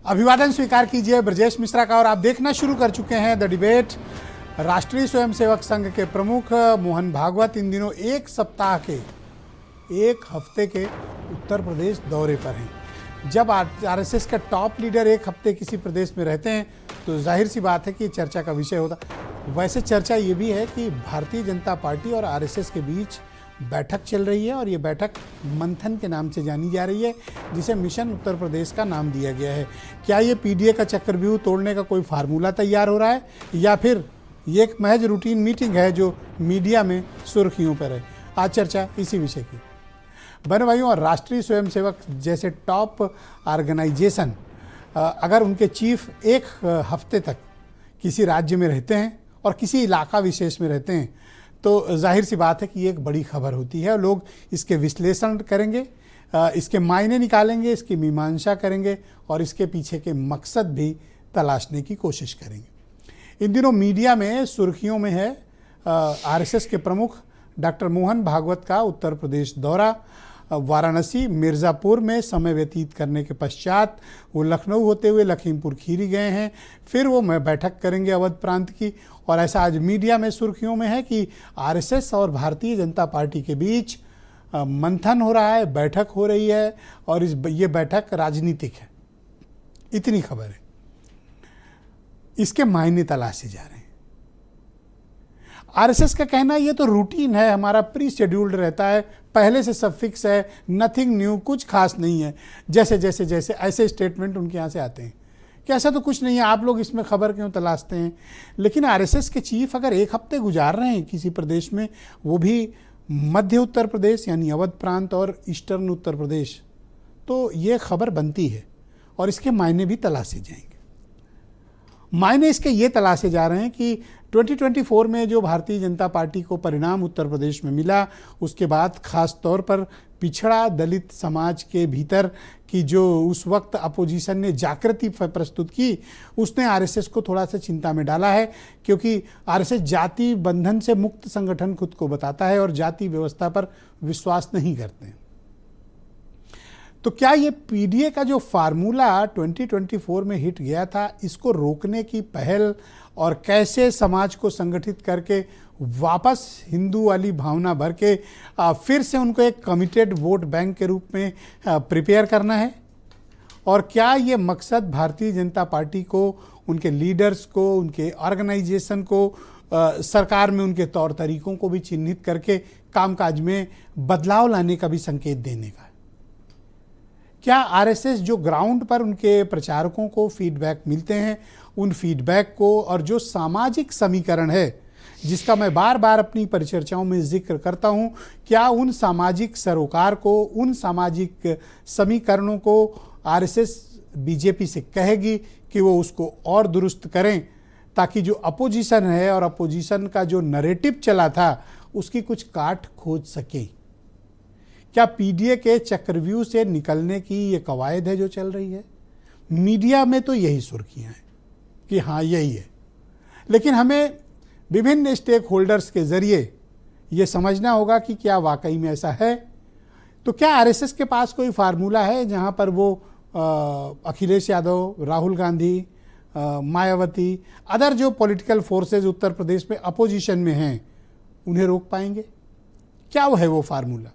अभिवादन स्वीकार कीजिए ब्रजेश मिश्रा का। और आप देखना शुरू कर चुके हैं द डिबेट। राष्ट्रीय स्वयंसेवक संघ के प्रमुख मोहन भागवत इन दिनों एक हफ्ते के उत्तर प्रदेश दौरे पर हैं। जब आरएसएस का टॉप लीडर एक हफ्ते किसी प्रदेश में रहते हैं तो जाहिर सी बात है कि चर्चा का विषय होता। वैसे चर्चा ये भी है कि भारतीय जनता पार्टी और आरएसएस के बीच बैठक चल रही है और ये बैठक मंथन के नाम से जानी जा रही है, जिसे मिशन उत्तर प्रदेश का नाम दिया गया है। क्या ये पीडीए का चक्रव्यूह तोड़ने का कोई फार्मूला तैयार हो रहा है या फिर ये एक महज रूटीन मीटिंग है जो मीडिया में सुर्खियों पर है? आज चर्चा इसी विषय की। बहनों भाइयों, और राष्ट्रीय स्वयंसेवक जैसे टॉप ऑर्गेनाइजेशन अगर उनके चीफ एक हफ्ते तक किसी राज्य में रहते हैं और किसी इलाका विशेष में रहते हैं तो जाहिर सी बात है कि ये एक बड़ी खबर होती है। लोग इसके विश्लेषण करेंगे, इसके मायने निकालेंगे, इसकी मीमांसा करेंगे और इसके पीछे के मकसद भी तलाशने की कोशिश करेंगे। इन दिनों मीडिया में सुर्खियों में है आरएसएस के प्रमुख डॉक्टर मोहन भागवत का उत्तर प्रदेश दौरा। वाराणसी, मिर्ज़ापुर में समय व्यतीत करने के पश्चात वो लखनऊ होते हुए लखीमपुर खीरी गए हैं। फिर वो बैठक करेंगे अवध प्रांत की। और ऐसा आज मीडिया में सुर्खियों में है कि आरएसएस और भारतीय जनता पार्टी के बीच मंथन हो रहा है, बैठक हो रही है और ये बैठक राजनीतिक है। इतनी खबर है। इसके मायने तलाशे जा रहे हैं। आरएसएस का कहना ये तो रूटीन है, हमारा प्री शेड्यूल्ड रहता है, पहले से सब फिक्स है, नथिंग न्यू, कुछ खास नहीं है। जैसे ऐसे स्टेटमेंट उनके यहाँ से आते हैं कि ऐसा तो कुछ नहीं है, आप लोग इसमें खबर क्यों तलाशते हैं। लेकिन आरएसएस के चीफ अगर एक हफ्ते गुजार रहे हैं किसी प्रदेश में, वो भी मध्य उत्तर प्रदेश यानी अवध प्रांत और ईस्टर्न उत्तर प्रदेश, तो ये खबर बनती है और इसके मायने भी तलाशे जाएंगे। मायने इसके ये तलाशे जा रहे हैं कि 2024 में जो भारतीय जनता पार्टी को परिणाम उत्तर प्रदेश में मिला, उसके बाद खास तौर पर पिछड़ा दलित समाज के भीतर की जो उस वक्त अपोजिशन ने जागृति प्रस्तुत की, उसने आरएसएस को थोड़ा सा चिंता में डाला है। क्योंकि आरएसएस जाति बंधन से मुक्त संगठन खुद को बताता है और जाति व्यवस्था पर विश्वास नहीं करते हैं। तो क्या ये पीडीए का जो फार्मूला 2024 में हिट गया था, इसको रोकने की पहल और कैसे समाज को संगठित करके वापस हिंदू वाली भावना भर के फिर से उनको एक कमिटेड वोट बैंक के रूप में प्रिपेयर करना है? और क्या ये मकसद भारतीय जनता पार्टी को, उनके लीडर्स को, उनके ऑर्गेनाइजेशन को, सरकार में उनके तौर तरीकों को भी चिन्हित करके कामकाज में बदलाव लाने का भी संकेत देने का है? क्या आरएसएस जो ग्राउंड पर उनके प्रचारकों को फीडबैक मिलते हैं, उन फीडबैक को और जो सामाजिक समीकरण है जिसका मैं बार बार अपनी परिचर्चाओं में जिक्र करता हूं, क्या उन सामाजिक सरोकार को, उन सामाजिक समीकरणों को आरएसएस बीजेपी से कहेगी कि वो उसको और दुरुस्त करें ताकि जो अपोजिशन है और अपोजिशन का जो नैरेटिव चला था उसकी कुछ काट खोज सके? क्या पीडीए के चक्रव्यूह से निकलने की ये कवायद है जो चल रही है? मीडिया में तो यही सुर्खियां हैं कि हाँ यही है, लेकिन हमें विभिन्न स्टेक होल्डर्स के जरिए ये समझना होगा कि क्या वाकई में ऐसा है। तो क्या आरएसएस के पास कोई फार्मूला है जहां पर वो अखिलेश यादव, राहुल गांधी, मायावती, अदर जो पॉलिटिकल फोर्सेज उत्तर प्रदेश में अपोजिशन में हैं, उन्हें रोक पाएंगे? क्या वो है वो फार्मूला?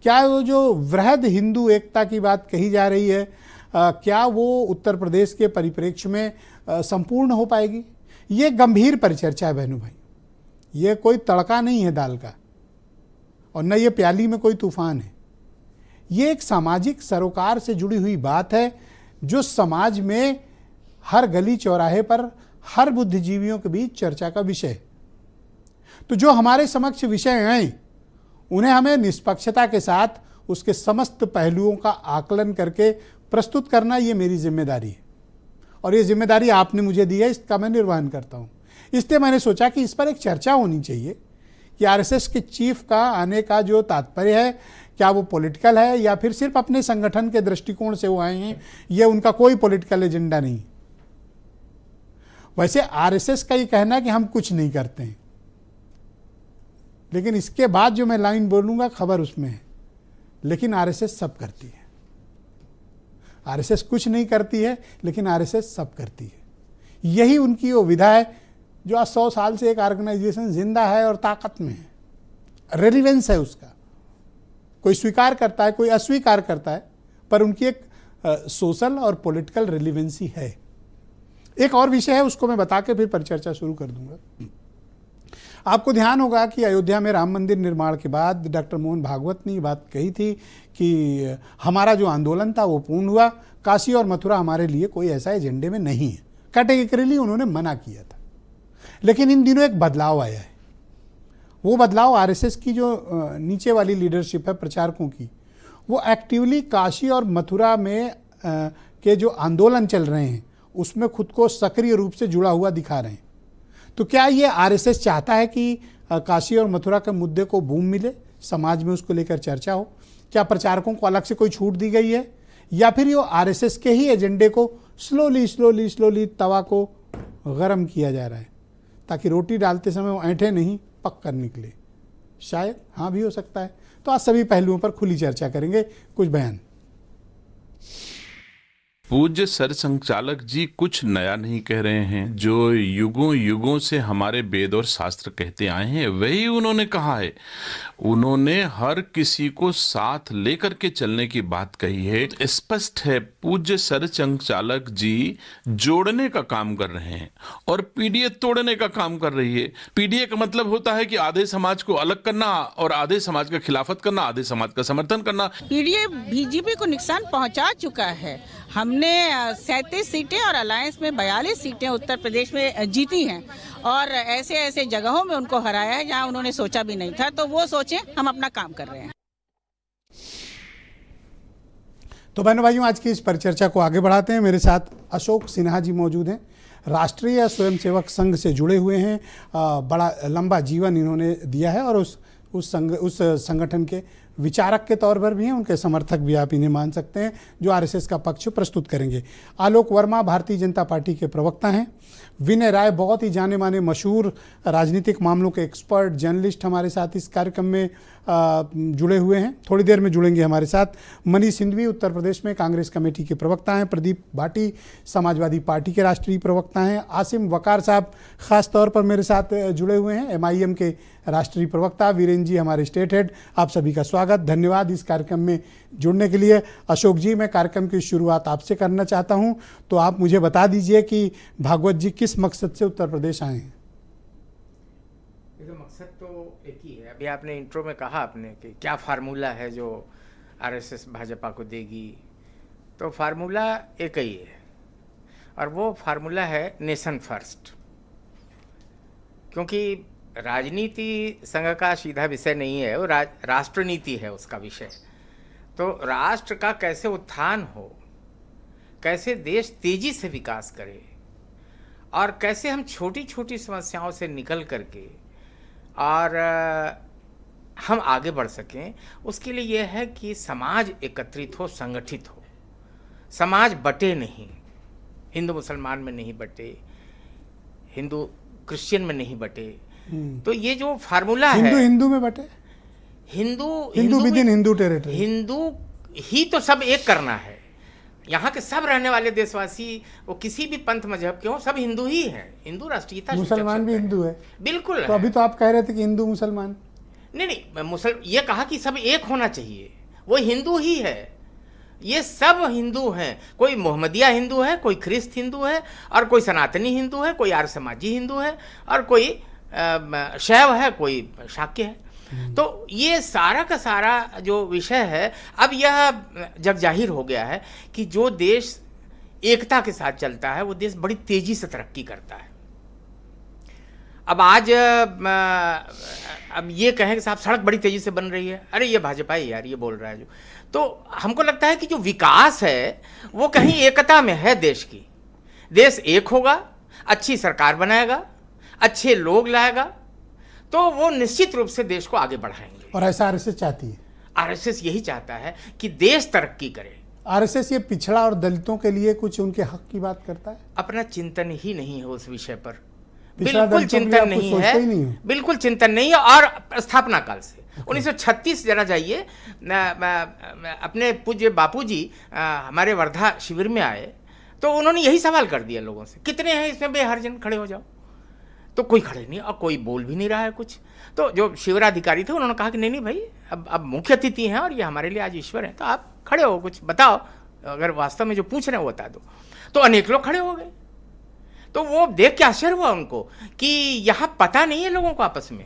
क्या वो जो वृहद हिंदू एकता की बात कही जा रही है, क्या वो उत्तर प्रदेश के परिप्रेक्ष्य में संपूर्ण हो पाएगी? ये गंभीर परिचर्चा है बहनों भाई। ये कोई तड़का नहीं है दाल का और न ये प्याली में कोई तूफान है। ये एक सामाजिक सरोकार से जुड़ी हुई बात है जो समाज में हर गली चौराहे पर हर बुद्धिजीवियों के बीच चर्चा का विषय है। तो जो हमारे समक्ष विषय आए उन्हें हमें निष्पक्षता के साथ उसके समस्त पहलुओं का आकलन करके प्रस्तुत करना, ये मेरी जिम्मेदारी है और ये जिम्मेदारी आपने मुझे दी है, इसका मैं निर्वहन करता हूँ। इसलिए मैंने सोचा कि इस पर एक चर्चा होनी चाहिए कि आरएसएस के चीफ का आने का जो तात्पर्य है, क्या वो पॉलिटिकल है या फिर सिर्फ अपने संगठन के दृष्टिकोण से वो आए हैं, ये उनका कोई पॉलिटिकल एजेंडा नहीं। वैसे आरएसएस का ये कहना है कि हम कुछ नहीं करते हैं, लेकिन इसके बाद जो मैं लाइन बोलूँगा खबर उसमें है। लेकिन आरएसएस सब करती है। आरएसएस कुछ नहीं करती है, लेकिन आरएसएस सब करती है। यही उनकी वो विधा है जो आज 100 साल से एक ऑर्गेनाइजेशन जिंदा है और ताकत में है, रेलिवेंस है उसका। कोई स्वीकार करता है, कोई अस्वीकार करता है, पर उनकी एक सोशल और पॉलिटिकल रेलिवेंसी है। एक और विषय है, उसको मैं बता के फिर परिचर्चा शुरू कर दूंगा। आपको ध्यान होगा कि अयोध्या में राम मंदिर निर्माण के बाद डॉक्टर मोहन भागवत ने ये बात कही थी कि हमारा जो आंदोलन था वो पूर्ण हुआ, काशी और मथुरा हमारे लिए कोई ऐसा एजेंडे में नहीं है, कैटेगरिकली उन्होंने मना किया था। लेकिन इन दिनों एक बदलाव आया है। वो बदलाव आरएसएस की जो नीचे वाली लीडरशिप है, प्रचारकों की, वो एक्टिवली काशी और मथुरा में के जो आंदोलन चल रहे हैं उसमें खुद को सक्रिय रूप से जुड़ा हुआ दिखा रहे हैं। तो क्या ये आरएसएस चाहता है कि काशी और मथुरा के मुद्दे को बूम मिले, समाज में उसको लेकर चर्चा हो? क्या प्रचारकों को अलग से कोई छूट दी गई है, या फिर ये आरएसएस के ही एजेंडे को स्लोली तवा को गरम किया जा रहा है ताकि रोटी डालते समय वो ऐंठे नहीं, पक कर निकले? शायद हाँ भी हो सकता है। तो आज सभी पहलुओं पर खुली चर्चा करेंगे। कुछ बयान। पूज्य सर संचालक जी कुछ नया नहीं कह रहे हैं। जो युगों युगों से हमारे वेद और शास्त्र कहते आए हैं वही उन्होंने कहा है। उन्होंने हर किसी को साथ लेकर के चलने की बात कही है। स्पष्ट है पूज्य सर संचालक जी जोड़ने का काम कर रहे हैं और पीडीए तोड़ने का काम कर रही है। पीडीए का मतलब होता है कि आधे समाज को अलग करना और आधे समाज का खिलाफत करना, आधे समाज का समर्थन करना। पीडीए बीजेपी को नुकसान पहुंचा चुका है। हमने 37 सीटें और अलायंस में 42 सीटें उत्तर प्रदेश में जीती हैं और ऐसे ऐसे जगहों में उनको हराया है जहां उन्होंने सोचा भी नहीं था। तो वो सोचें, हम अपना काम कर रहे हैं। तो बहनों भाइयों, आज की इस परिचर्चा को आगे बढ़ाते हैं। मेरे साथ अशोक सिन्हा जी मौजूद हैं, राष्ट्रीय स्वयंसेवक संघ से जुड़े हुए हैं। बड़ा लंबा जीवन इन्होंने दिया है और उस संगठन के विचारक के तौर पर भी हैं, उनके समर्थक भी आप इन्हें मान सकते हैं, जो आरएसएस का पक्ष प्रस्तुत करेंगे। आलोक वर्मा भारतीय जनता पार्टी के प्रवक्ता हैं। विनय राय बहुत ही जाने माने मशहूर राजनीतिक मामलों के एक्सपर्ट, जर्नलिस्ट हमारे साथ इस कार्यक्रम में जुड़े हुए हैं, थोड़ी देर में जुड़ेंगे हमारे साथ। मनीष सिंघवी उत्तर प्रदेश में कांग्रेस कमेटी के प्रवक्ता हैं। प्रदीप भाटी समाजवादी पार्टी के राष्ट्रीय प्रवक्ता हैं। आसिम वकार साहब खास तौर पर मेरे साथ जुड़े हुए हैं, एमआईएम के राष्ट्रीय प्रवक्ता। वीरेंद्र जी हमारे स्टेट हेड। आप सभी का स्वागत, धन्यवाद इस कार्यक्रम में जुड़ने के लिए। अशोक जी, मैं कार्यक्रम की शुरुआत आपसे करना चाहता हूं, तो आप मुझे बता दीजिए कि भागवत जी किस मकसद से उत्तर प्रदेश आए हैं? मकसद तो एक ही है। अभी आपने इंट्रो में कहा आपने कि क्या फार्मूला है जो आरएसएस भाजपा को देगी, तो फार्मूला एक ही है और वो फार्मूला है नेशन फर्स्ट। क्योंकि राजनीति संघ का सीधा विषय नहीं है, वो राष्ट्रनीति है उसका विषय। तो राष्ट्र का कैसे उत्थान हो, कैसे देश तेजी से विकास करे और कैसे हम छोटी छोटी समस्याओं से निकल करके और हम आगे बढ़ सकें, उसके लिए यह है कि समाज एकत्रित हो, संगठित हो, समाज बटे नहीं, हिंदू मुसलमान में नहीं बटे, हिंदू क्रिश्चियन में नहीं बटे। तो ये जो फार्मूला है, हिंदू में बटे, Hindu with in Hindu territory, Hindu ही तो सब एक करना है। यहाँ के सब रहने वाले देशवासी, वो किसी भी पंथ मजहब के हो, सब हिंदू ही हैं। हिंदू राष्ट्रीयता, मुसलमान भी हिंदू है, बिल्कुल। तो अभी तो आप कह रहे थे कि हिंदू मुसलमान, नहीं, ये कहा कि सब एक होना चाहिए, वो हिंदू ही है। ये सब हिंदू हैं। कोई मोहम्मदिया हिंदू है, कोई ख्रिस्त हिंदू है, और कोई सनातनी हिंदू है, कोई आर्य समाजी हिंदू है, और कोई शैव है, कोई शाक्य है। तो ये सारा का सारा जो विषय है, अब यह जग जाहिर हो गया है कि जो देश एकता के साथ चलता है वो देश बड़ी तेजी से तरक्की करता है। अब आज अब ये कहें कि साहब सड़क बड़ी तेजी से बन रही है, अरे ये भाजपा ही यार ये बोल रहा है जो, तो हमको लगता है कि जो विकास है वो कहीं एकता में है देश की। देश एक होगा, अच्छी सरकार बनाएगा, अच्छे लोग लाएगा, तो वो निश्चित रूप से देश को आगे बढ़ाएंगे। और ऐसा आरएसएस चाहती है। आरएसएस यही चाहता है कि देश तरक्की करे। आरएसएस ये पिछड़ा और दलितों के लिए कुछ उनके हक की बात करता है? अपना चिंतन ही नहीं है उस विषय पर। पिछड़ा दल बिल्कुल तो भी चिंतन आप कुछ नहीं सोचते ही नहीं है, हो। बिल्कुल चिंतन नहीं है। और स्थापना काल से 1936 जरा जाइए, अपने पूज्य बापूजी हमारे वर्धा शिविर में आए तो उन्होंने यही सवाल कर दिया लोगों से, कितने हैं इसमें बेहरजन, खड़े हो जाओ। तो कोई खड़े नहीं और कोई बोल भी नहीं रहा है कुछ। तो जो शिविराधिकारी थे उन्होंने कहा कि नहीं भाई, अब मुख्य अतिथि हैं और ये हमारे लिए आज ईश्वर हैं, तो आप खड़े हो, कुछ बताओ, अगर वास्तव में जो पूछ रहे हैं वो बता दो। तो अनेक लोग खड़े हो गए। तो वो देख के आश्चर्य हुआ उनको कि यहाँ पता नहीं है लोगों को आपस में,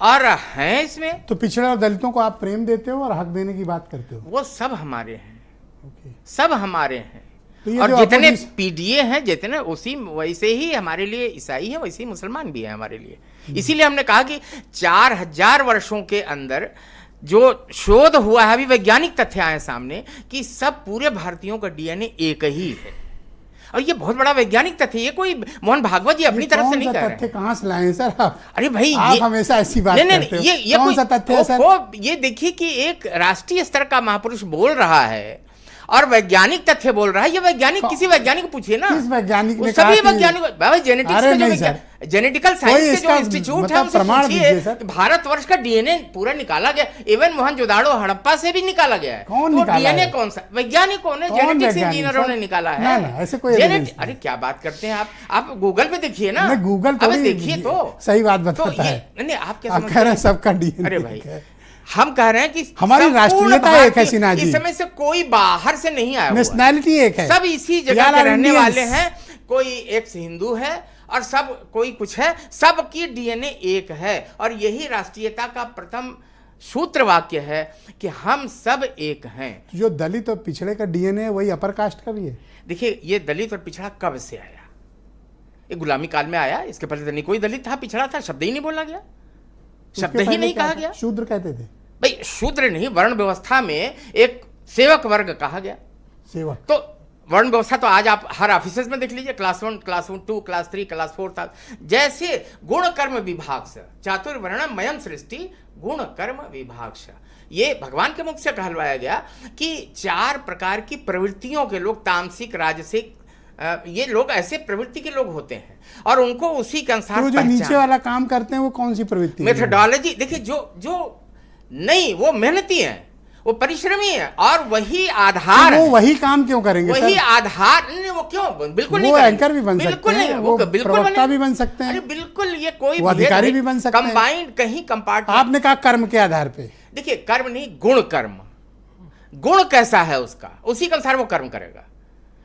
और हैं इसमें। तो पिछड़े और दलितों को आप प्रेम देते हो और हक देने की बात करते हो। वो सब हमारे हैं, ओके। सब हमारे हैं। तो ये और जो जितने अपोजिशन- पीडीए हैं, जितने उसी वैसे ही हमारे लिए ईसाई है, वैसे ही मुसलमान भी है हमारे लिए। इसीलिए हमने कहा कि 4000 वर्षों के अंदर जो शोध हुआ है, अभी वैज्ञानिक तथ्य आए सामने कि सब पूरे भारतीयों का डीएनए एक ही है। और ये बहुत बड़ा वैज्ञानिक तथ्य, ये कोई मोहन भागवत जी अपनी तरफ से नहीं कह रहे तथ्य हैं। कहाँ से लाए हैं सर आप? अरे भाई, आप ये हमेशा ऐसी बात नहीं, करते हो। ये कौन कोई सा तथ्य है सर? ये देखिए कि एक राष्ट्रीय स्तर का महापुरुष बोल रहा है और वैज्ञानिक तथ्य बोल रहा है। ये वैज्ञानिक, किसी वैज्ञानिक को पूछिए ना, किस वैज्ञानिक ने वो सभी कहा कि- वैज्ञानिक, भाई जेनेटिक्स अरे के जो नहीं सर, जेनेटिकल कोई साइंस के इसका जो इंस्टीट्यूट है मतलब उनसे प्रमाण पूछिए दीजिए सर। कि भारतवर्ष का डीएनए पूरा निकाला गया, इवन मोहनजोदाड़ो हड़प्पा से भी निकाला गया है। कौन तो निकाला डीएनए है? कौन सा? वैज्ञानिकों ने, कौन जेनेटिक्स वैज्ञानिक इंजीनियरों सर? ने निकाला है। ना, ना, ऐसे कोई evidence नहीं। अरे क्या बात करते हैं आप गूगल पे देखिए ना। मैं गूगल अबे थोड़ी देखिए तो सही बात तो बताता ये है। नहीं, आप क्या आप समझते कह रहे हैं हैं? सबका डीएनए अरे भाई, एक है। हम कह रहे हैं कि हमारी संपूर्ण राष्ट्रीयता एक है भारतीय, सिन्हा जी। इस समय से कोई बाहर से नहीं आया हुआ है। नेशनैलिटी एक है। सब इसी We जगह all के are रहने Indians। वाले हैं। कोई एक हिंदू है और सब कोई कुछ है, सबकी डीएनए एक है। और यही राष्ट्रीयता का प्रथम सूत्र वाक्य है कि हम सब एक हैं। जो दलित और पिछड़े का डीएनए है वही अपर कास्ट का भी है। देखिए, ये दलित और पिछड़ा कब से आया? ये गुलामी काल में आया। इसके पहले तो नहीं कोई दलित था, पिछड़ा था, शब्द ही नहीं बोला गया, शब्द उसके ही पहले नहीं क्या कहा था? गया। शूद्र कहते थे। भाई शूद्र नहीं, वर्ण व्यवस्था में एक सेवक वर्ग कहा गया। सेवक। तो वर्ण व्यवस्था तो आज आप हर ऑफिस में देख लीजिए, क्लास 1, क्लास 2, क्लास 3, क्लास 4 तक। जैसे गुण कर्म विभाग से चातुर्वर्णमयम् सृष्टि गुण कर्म विभाग से, ये भगवान के मुख से कहलवाया गया कि 4 प्रकार की प्रवृत्तियों के लोग, तामसिक, राजसिक, ये लोग ऐसे प्रवृत्ति के लोग होते हैं और उनको उसी के अनुसार तो जो नीचे वाला काम करते हैं वो कौन सी प्रवृत्ति है? मेथोडोलॉजी देखिए, जो नहीं, वो मेहनती है, वो परिश्रमी है, और वही आधार तो वो है। वही काम क्यों करेंगे वही सर? आधार नहीं, वो क्यों बिल्कुल नहीं वो करेंगे। एंकर भी बन बिल्कुल सकते हैं, नहीं, वो बिल्कुल प्रवक्ता बने- भी बन सकते हैं। अरे बिल्कुल, ये कोई वो अधिकारी भी बन सकते हैं। कंबाइंड कहीं कंपार्टमेंट। आपने कहा कर्म के आधार पे। देखिए, कर्म नहीं, गुण कर्म। गुण कैसा है उसका, उसी के अनुसार वो कर्म करेगा।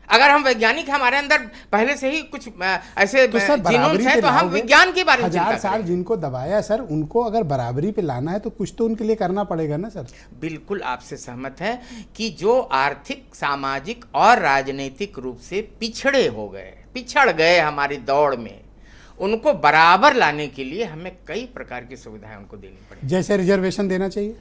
अगर हम वैज्ञानिक, हमारे अंदर पहले से ही कुछ ऐसे तो सर जीनोम्स बराबरी हैं, पे तो हम लाओगे। विज्ञान के बारे में 1000 चिंता साल करेंगे। जिनको दबाया सर, उनको अगर बराबरी पे लाना है तो कुछ तो उनके लिए करना पड़ेगा ना सर। बिल्कुल आपसे सहमत है कि जो आर्थिक, सामाजिक और राजनीतिक रूप से पिछड़े हो गए, पिछड़ गए हमारी दौड़ में, उनको बराबर लाने के लिए हमें कई प्रकार की सुविधाएं उनको देनी पड़ेगी। जैसे रिजर्वेशन देना चाहिए।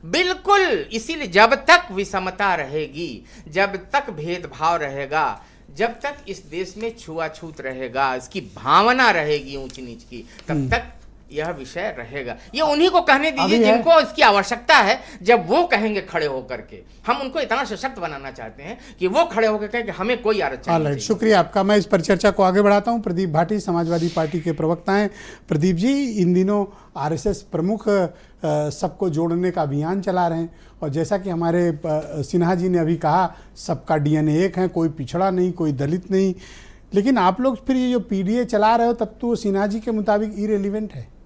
बिल्कुल, इसीलिए जब तक विषमता रहेगी, जब तक भेदभाव रहेगा, जब तक इस देश में छुआछूत रहेगा, इसकी भावना रहेगी ऊंच नीच की, तब तक यह विषय रहेगा। ये उन्हीं को कहने दीजिए अभी है। जिनको इसकी आवश्यकता है। जब वो कहेंगे खड़े होकर के, हम उनको इतना सशक्त बनाना चाहते हैं कि वो खड़े होकर कहें कि हमें कोई आरक्षण नहीं ऑलराइट, चाहिए। शुक्रिया आपका। मैं इस पर चर्चा को आगे बढ़ाता हूं। प्रदीप भाटी समाजवादी पार्टी के प्रवक्ता हैं। प्रदीप जी, इन दिनों आरएसएस प्रमुख सबको जोड़ने का अभियान चला रहे हैं और जैसा कि हमारे सिन्हा जी ने अभी कहा, सबका डीएनए एक है, कोई पिछड़ा नहीं, कोई दलित नहीं। लेकिन आप लोग फिर ये जो पीडीए चला रहे हो, तब तो सिन्हा जी के मुताबिक इरेलीवेंट है।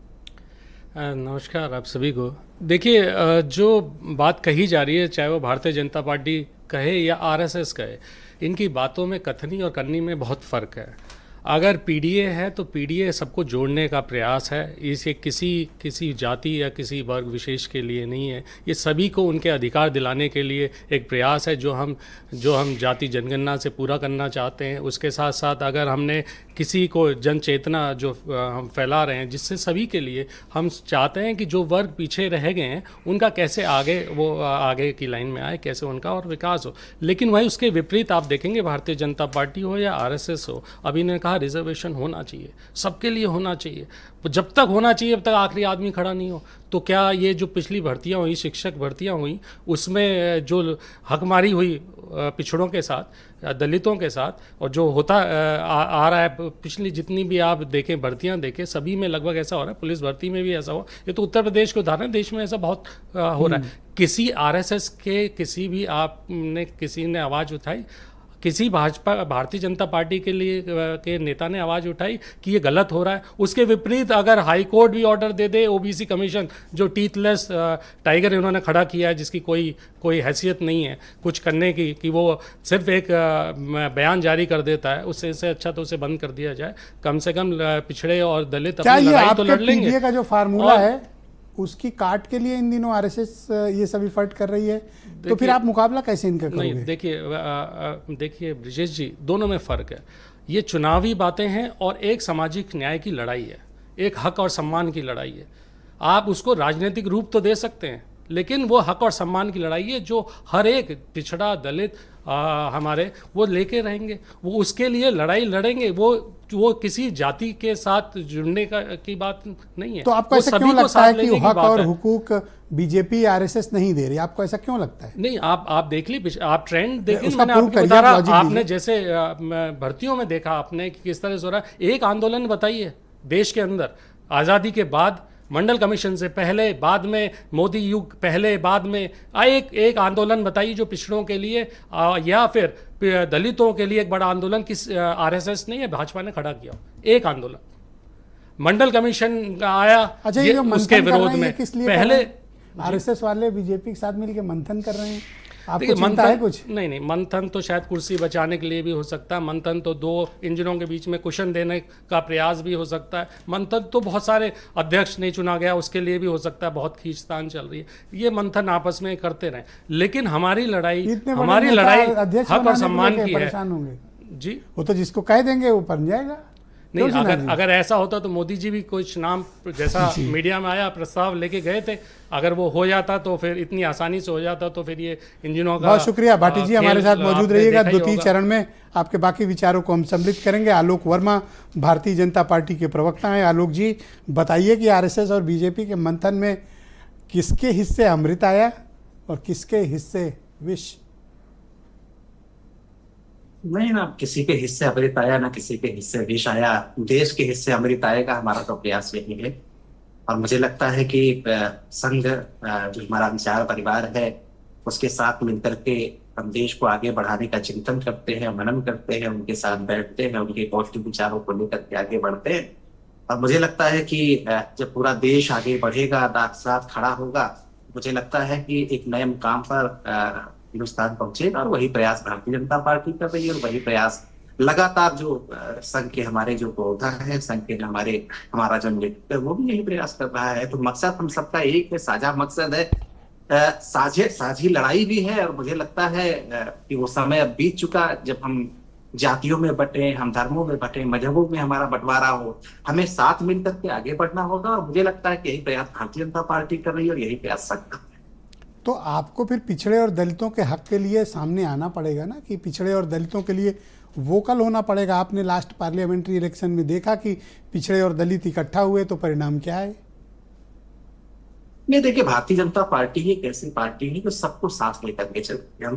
नमस्कार आप सभी को। देखिए, जो बात कही जा रही है, चाहे वो भारतीय जनता पार्टी कहे या आरएसएस कहे, इनकी बातों में कथनी और करनी में बहुत फ़र्क है। अगर पीडीए है तो पीडीए सबको जोड़ने का प्रयास है। इसे किसी जाति या किसी वर्ग विशेष के लिए नहीं है, ये सभी को उनके अधिकार दिलाने के लिए एक प्रयास है जो हम जाति जनगणना से पूरा करना चाहते हैं। उसके साथ साथ अगर हमने किसी को जन चेतना जो हम फैला रहे हैं, जिससे सभी के लिए हम चाहते हैं कि जो वर्ग पीछे रह गए हैं उनका कैसे आगे की लाइन में आए, कैसे उनका और विकास हो। लेकिन वही उसके विपरीत आप देखेंगे, भारतीय जनता पार्टी हो या आरएसएस हो, अभी ने कहा रिजर्वेशन होना चाहिए, सबके लिए होना चाहिए। जब तक होना चाहिए जब तक आखिरी आदमी खड़ा नहीं हो। तो क्या ये जो पिछली भर्तियां हुई, शिक्षक भर्तियां हुई, उसमें जो हकमारी हुई पिछड़ों के साथ, दलितों के साथ, और जो होता आ रहा है, पिछली जितनी भी आप देखें भर्तियां देखें, सभी में लगभग ऐसा हो रहा है। पुलिस भर्ती में भी ऐसा हो, ये तो उत्तर प्रदेश के उदाहरण है, देश में ऐसा बहुत हो रहा है। किसी आरएसएस के किसी ने आवाज़ उठाई, किसी भारतीय जनता पार्टी के नेता ने आवाज़ उठाई कि ये गलत हो रहा है? उसके विपरीत अगर हाई कोर्ट भी ऑर्डर दे दे, ओबीसी कमीशन जो टीथलेस टाइगर इन्होंने खड़ा किया है, जिसकी कोई हैसियत नहीं है कुछ करने की, कि वो सिर्फ एक बयान जारी कर देता है, उससे अच्छा तो उसे बंद कर दिया जाए। कम से कम पिछड़े और दलित अपनी लड़ाई तो लड़ लेंगे। पीडीए का जो फार्मूला है उसकी काट के लिए इन दिनों आरएसएस ये सब एफर्ट कर रही है, तो फिर आप मुकाबला कैसे इनका करोगे? नहीं, देखिए ब्रिजेश जी, दोनों में फ़र्क है। ये चुनावी बातें हैं और एक सामाजिक न्याय की लड़ाई है, एक हक और सम्मान की लड़ाई है। आप उसको राजनीतिक रूप तो दे सकते हैं, लेकिन वो हक और सम्मान की लड़ाई है जो हर एक पिछड़ा दलित हमारे वो लेके रहेंगे, वो उसके लिए लड़ाई लड़ेंगे। वो किसी जाति के साथ जुड़ने की बात नहीं है। तो आपको ऐसा क्यों लगता है कि हक और हुकूक बीजेपी आरएसएस नहीं दे रही? आपको ऐसा क्यों लगता है? नहीं, आप देख ली, आप ट्रेंड देखिए, मैंने आपको बता रहा, आपने जैसे भर्तियों में देखा आपने कि किस तरह से हो रहा है। एक आंदोलन बताइए देश के अंदर, आज़ादी के बाद, मंडल कमीशन से पहले, बाद में मोदी युग पहले, बाद में एक आंदोलन बताइए जो पिछड़ों के लिए या फिर दलितों के लिए एक बड़ा आंदोलन किस आरएसएस ने या भाजपा ने खड़ा किया? एक आंदोलन मंडल कमीशन आया। अच्छा, ये उसके विरोध में पहले आरएसएस वाले बीजेपी के साथ मिलकर मंथन कर रहे हैं, आपको चिंता है कुछ? नहीं, मंथन तो शायद कुर्सी बचाने के लिए भी हो सकता है। मंथन तो दो इंजनों के बीच में कुशन देने का प्रयास भी हो सकता है। मंथन तो बहुत सारे अध्यक्ष नहीं चुना गया, उसके लिए भी हो सकता है, बहुत खींचतान चल रही है। ये मंथन आपस में करते रहें, लेकिन हमारी लड़ाई हक और सम्मान की है जी। वो तो जिसको कह देंगे वो बन जाएगा। नहीं, अगर ऐसा होता तो मोदी जी भी कुछ नाम जैसा मीडिया में आया प्रस्ताव लेके गए थे, अगर वो हो जाता तो फिर इतनी आसानी से हो जाता, तो फिर ये इंजनों का। बहुत शुक्रिया भाटी जी, हमारे साथ मौजूद रहिएगा। द्वितीय चरण में आपके बाकी विचारों को हम सम्मिलित करेंगे। आलोक वर्मा भारतीय जनता पार्टी के प्रवक्ता हैं। आलोक जी, बताइए कि आरएसएस और बीजेपी के मंथन में किसके हिस्से अमृत आया और किसके हिस्से विष? नहीं ना, किसी के हिस्से अमृत आया ना किसी के हिस्से विष आया। देश के हिस्से अमृत आएगा, हमारा तो प्रयास यही है। और मुझे लगता है कि संघ जो हमारा विचार परिवार है, उसके साथ मिलकर के हम देश को आगे बढ़ाने का चिंतन करते हैं, मनन करते हैं, उनके साथ बैठते हैं, उनके पौष्टिक विचारों को लेकर के आगे बढ़ते हैं। और मुझे लगता है कि जब पूरा देश आगे बढ़ेगा, साथ खड़ा होगा, मुझे लगता है कि एक नए मुकाम पर हिंदुस्तान पहुंचेगा। और वही प्रयास भारतीय जनता पार्टी कर रही है, और वही प्रयास लगातार जो संघ के हमारे जो पौधा है, संघ के हमारा जो नेतृत्व है, वो भी यही प्रयास कर रहा है। तो मकसद हम सबका एक है, साझा मकसद है, साझी लड़ाई भी है। और मुझे लगता है कि वो समय अब बीत चुका जब हम जातियों में बटे, हम धर्मों में बटे, मजहबों में हमारा बंटवारा हो। हमें साथ मिलकर के आगे बढ़ना होगा। और मुझे लगता है कि यही प्रयास भारतीय जनता पार्टी कर रही है और यही प्रयास संघ। तो आपको फिर पिछड़े और दलितों के हक के लिए सामने आना पड़ेगा ना, कि पिछड़े और दलितों के लिए वोकल होना पड़ेगा। आपने लास्ट पार्लियामेंट्री इलेक्शन में देखा कि पिछड़े और दलित इकट्ठा हुए, तो परिणाम क्या है? नहीं, देखिए, भारतीय जनता पार्टी एक ऐसी पार्टी है जो सबको साथ लेकर के चलती है।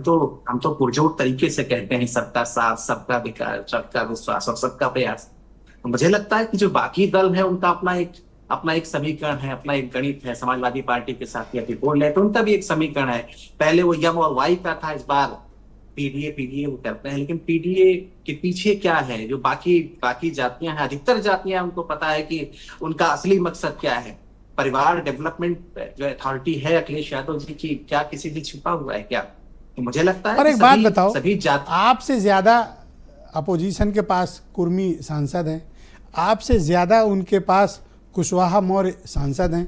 हम तो पुरजोर तरीके से कहते हैं सबका साथ, सबका विकास, सबका विश्वास और सबका प्रयास। तो मुझे लगता है कि जो बाकी दल है उनका अपना एक समीकरण है, अपना एक गणित है। समाजवादी पार्टी के साथ यदि बोल रहे तो उनका भी एक समीकरण है। पहले वो यम और वाई का था, इस बार पीडीए वो करते हैं। लेकिन पीडीए के पीछे क्या है, जो बाकी जातियां हैं, अधिकतर जातियां, उनको पता है कि उनका असली मकसद क्या है। परिवार डेवलपमेंट जो अथॉरिटी है अखिलेश यादव जी की, क्या किसी से छिपा हुआ है क्या? तो मुझे लगता है। और एक बात बताओ, सभी आपसे ज्यादा अपोजिशन के पास कुर्मी सांसद हैं, आपसे ज्यादा उनके पास कुशवाहा मौर्य सांसद हैं,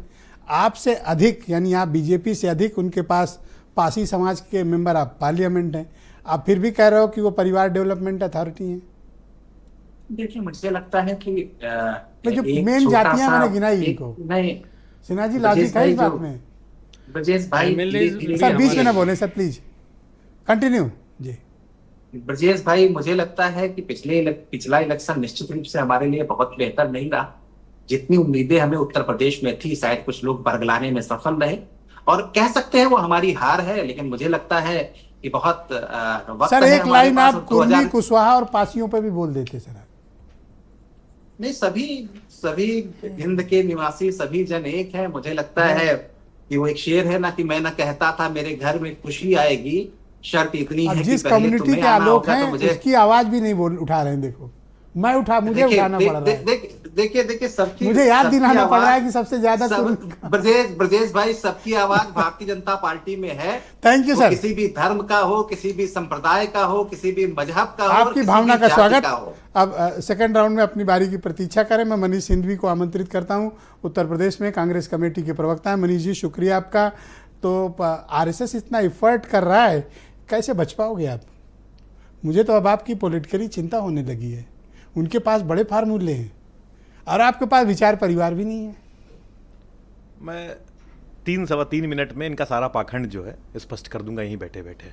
आपसे अधिक, यानी आप बीजेपी से अधिक उनके पास पासी समाज के मेंबर ऑफ पार्लियामेंट हैं। आप फिर भी कह रहे हो कि वो परिवार डेवलपमेंट अथॉरिटी हैं। देखिए, मुझे लगता है कि जो मेन जातियां मैंने गिनाई इनको। नहीं, सिन्हा जी, लॉजिक है इस बात में? ब्रजेश भाई सर बीच में ना बोले सर, प्लीज कंटिन्यू जी। ब्रजेश भाई, मुझे लगता है कि पिछला इलेक्शन निश्चित रूप से हमारे लिए बहुत बेहतर नहीं रहा। जितनी उम्मीदें हमें उत्तर प्रदेश में थी, शायद कुछ लोग बरगलाने में सफल रहे, और कह सकते हैं वो हमारी हार है। लेकिन मुझे लगता है कि बहुत वक्त सर है एक हमारे लाइन पास। आप और कुर्मी 2000 कुशवाहा और पासियों पे भी बोल देते सर। नहीं, सभी सभी हिंद के निवासी सभी जन एक है। मुझे लगता है कि वो एक शेर है ना, कि मैं ना कहता था मेरे घर में खुशी आएगी, शर्त इतनी अब है कि जिस पहले कम्युनिटी तुम्हें के आना आलोक होगा। हैं तो मुझे उसकी आवाज भी नहीं बोल उठा रहे हैं। देखो मुझे उठाना पड़ रहा है। देखिए सबकी, मुझे याद सबकी दिलाना पड़ रहा है आवाज, कि सबसे ज्यादा ब्रजेश भाई, सबकी आवाज भारतीय जनता पार्टी में है। थैंक यू वो सर। किसी भी धर्म का हो, किसी भी संप्रदाय का हो, किसी भी मजहब का हो, और आपकी किसी भावना भी का जाति स्वागत। का हो। अब सेकंड राउंड में अपनी बारी की प्रतीक्षा करें। मैं मनीष सिंघवी को आमंत्रित करता हूं, उत्तर प्रदेश में कांग्रेस कमेटी के प्रवक्ता हैं। मनीष जी शुक्रिया आपका। तो आरएसएस इतना इफर्ट कर रहा है, कैसे बच पाओगे आप? मुझे तो अब आपकी पॉलिटिकली चिंता होने लगी है। उनके पास बड़े फार्मूले हैं और आपके पास विचार परिवार भी नहीं है। मैं 3-3.25 मिनट में इनका सारा पाखंड जो है स्पष्ट कर दूंगा यहीं बैठे बैठे।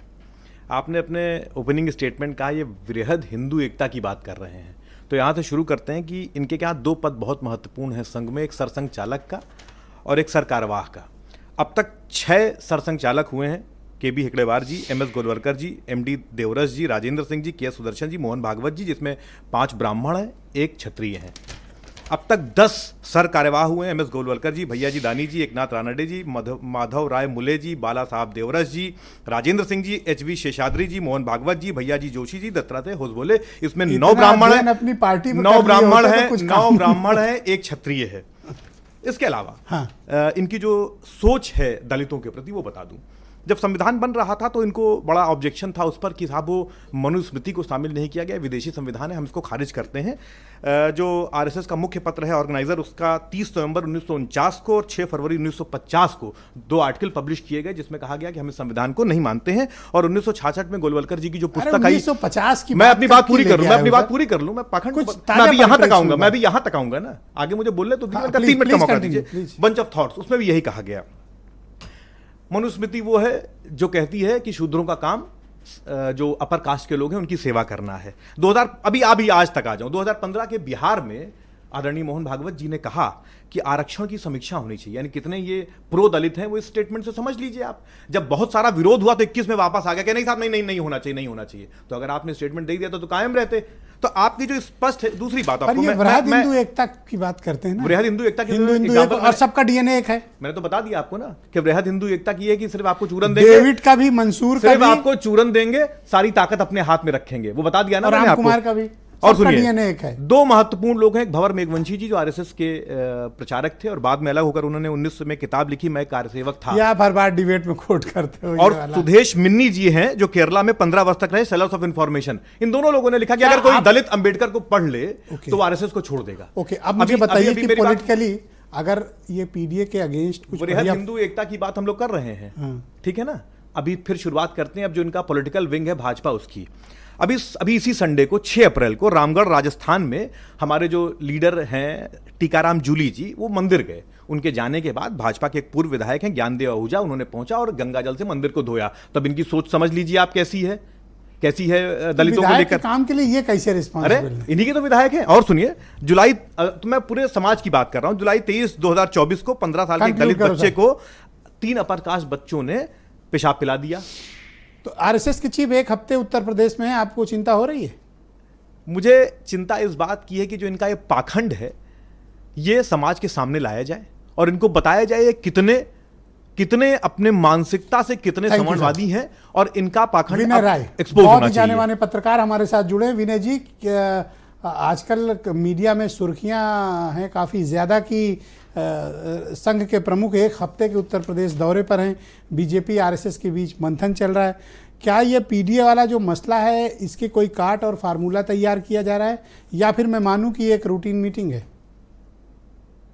आपने अपने ओपनिंग स्टेटमेंट कहा ये वृहद हिंदू एकता की बात कर रहे हैं, तो यहाँ से शुरू करते हैं कि इनके क्या 2 पद बहुत महत्वपूर्ण हैं संघ में, एक सरसंघ चालक का और एक सरकारवाह का। अब तक 6 सरसंघ चालक हुए हैं, KB हेगड़ेवार जी, MS गोलवलकर जी, MD देवरस जी, राजेंद्र सिंह जी, KS सुदर्शन जी, मोहन भागवत जी, जिसमें 5 ब्राह्मण हैं, 1 क्षत्रिय हैं। अब तक 10 सर कार्यवाह हुए हैं, MS गोलवलकर जी, भैया जी दानी जी, एकनाथ रानडे जी, माधव राय मुले जी, बाला साहब देवरस जी, राजेंद्र सिंह जी, HV शेषाद्री जी, मोहन भागवत जी, भैया जी जोशी जी, दत्तात्रेय होसबोले। इसमें 9 ब्राह्मण हैं, अपनी पार्टी 9 ब्राह्मण हैं, 9 ब्राह्मण हैं, 1 क्षत्रिय है। इसके अलावा हाँ। इनकी जो सोच है दलितों के प्रति वो बता दूं। जब संविधान बन रहा था तो इनको बड़ा ऑब्जेक्शन था उस पर कि साहब वो मनुस्मृति को शामिल नहीं किया गया, विदेशी संविधान है, हम इसको खारिज करते हैं। जो आरएसएस का मुख्य पत्र है ऑर्गेनाइजर, उसका 30 नवंबर 1949 को और 6 फरवरी 1950 को 2 आर्टिकल पब्लिश किए गए जिसमें कहा गया कि हम इस संविधान को नहीं मानते हैं। और 1966 में गोलवलकर जी की जो पुस्तक आई, 1950 की मैं अपनी बात पूरी कर लूं, मैं अपनी बात सर? पूरी कर लूं, मैं पाखंड कुछ मैं अभी यहां तक ताजा आऊंगा, मैं परिप्रेक्ष्य अभी यहां तक आऊंगा ना, आगे मुझे बोलने तो हाँ, 3 मिनट का मौका continue, दीजिए। please। बंच ऑफ थॉट्स, उसमें भी यही कहा गया। मनुस्मृति वो है जो कहती है कि शूद्रों का काम जो अपर कास्ट के लोग हैं उनकी सेवा करना है। 2000 अभी आज तक आ जाऊं, 2015 के बिहार में आदरणीय मोहन भागवत जी ने कहा कि आरक्षण की समीक्षा होनी चाहिए, यानी कितने ये प्रो दलित हैं वो इस स्टेटमेंट से समझ लीजिए आप। जब बहुत सारा विरोध हुआ तो 21 में वापस आ गया कि नहीं साहब नहीं होना चाहिए, नहीं होना चाहिए। तो अगर आपने स्टेटमेंट दे दिया तो कायम रहते। तो आपकी जो स्पष्ट है, दूसरी बात आपको ये वृहद हिंदू एकता की बात करते हैं ना, वृहद हिंदू एकता की हिंदू एक और सबका डीएनए एक है। मैंने तो बता दिया आपको ना कि वृहद हिंदू एकता की है कि सिर्फ आपको चूरन देंगे, डेविड का भी, मंसूर का सिर्फ भी, आपको चूरन देंगे, सारी ताकत अपने हाथ में रखेंगे, वो बता दिया ना और मैंने राम आपको। कुमार का भी। और सबका सुनिए, डीएनए एक है। 2 महत्वपूर्ण लोग हैं, एक भंवर मेघवंशी जी जो आरएसएस के प्रचारक थे और बाद में अलग होकर उन्होंने 19 में किताब लिखी मैं कार्यसेवक था, ये आप हर बार डिबेट में कोट करते हो। और ये वाला। सुदेश मिन्नी जी हैं जो केरला में 15 वर्ष तक रहे, सेलर्स ऑफ इंफॉर्मेशन। इन दोनों लोगों ने लिखा कि अगर कोई दलित अंबेडकर को पढ़ ले तो आरएसएस को छोड़ देगा। ओके, अब मुझे बताइए कि पॉलिटिकली अगर ये पीडीए के अगेंस्ट कुछ वृहद हिंदू एकता की बात हम लोग कर रहे हैं, ठीक है ना। अभी फिर शुरुआत करते हैं, अब जो इनका पॉलिटिकल विंग है भाजपा उसकी। अभी इसी संडे को 6 अप्रैल को रामगढ़ राजस्थान में हमारे जो लीडर हैं टीकाराम जूली जी वो मंदिर गए। उनके जाने के बाद भाजपा के एक पूर्व विधायक हैं ज्ञानदेव आहूजा, उन्होंने पहुंचा और गंगाजल से मंदिर को धोया। तब इनकी सोच समझ लीजिए आप कैसी है दलितों को लेकर। काम के लिए ये कैसे रिस्पॉन्सिबल अरे है? इन्हीं के तो विधायक हैं। और सुनिए, जुलाई, तो मैं पूरे समाज की बात कर रहा हूं, जुलाई 23, 2024 को 15 साल के एक दलित बच्चे को 3 अपर कास्ट बच्चों ने पेशाब पिला दिया। तो आरएसएस के चीफ 1 हफ्ते उत्तर प्रदेश में है, आपको चिंता हो रही है? मुझे चिंता इस बात की है कि जो इनका ये पाखंड है ये समाज के सामने लाया जाए और इनको बताया जाए कितने अपने मानसिकता से कितने समाजवादी हैं और इनका पाखंड विनय राय एक्सपोज बहुत होना ही जाने चाहिए। माने पत्रकार हमारे साथ जुड़े। विनय जी, आजकल मीडिया में सुर्खियां हैं काफ़ी ज़्यादा कि संघ के प्रमुख 1 हफ्ते के उत्तर प्रदेश दौरे पर हैं, बीजेपी आरएसएस के बीच मंथन चल रहा है। क्या ये पीडीए वाला जो मसला है इसके कोई काट और फार्मूला तैयार किया जा रहा है या फिर मैं मानूं कि ये एक रूटीन मीटिंग है?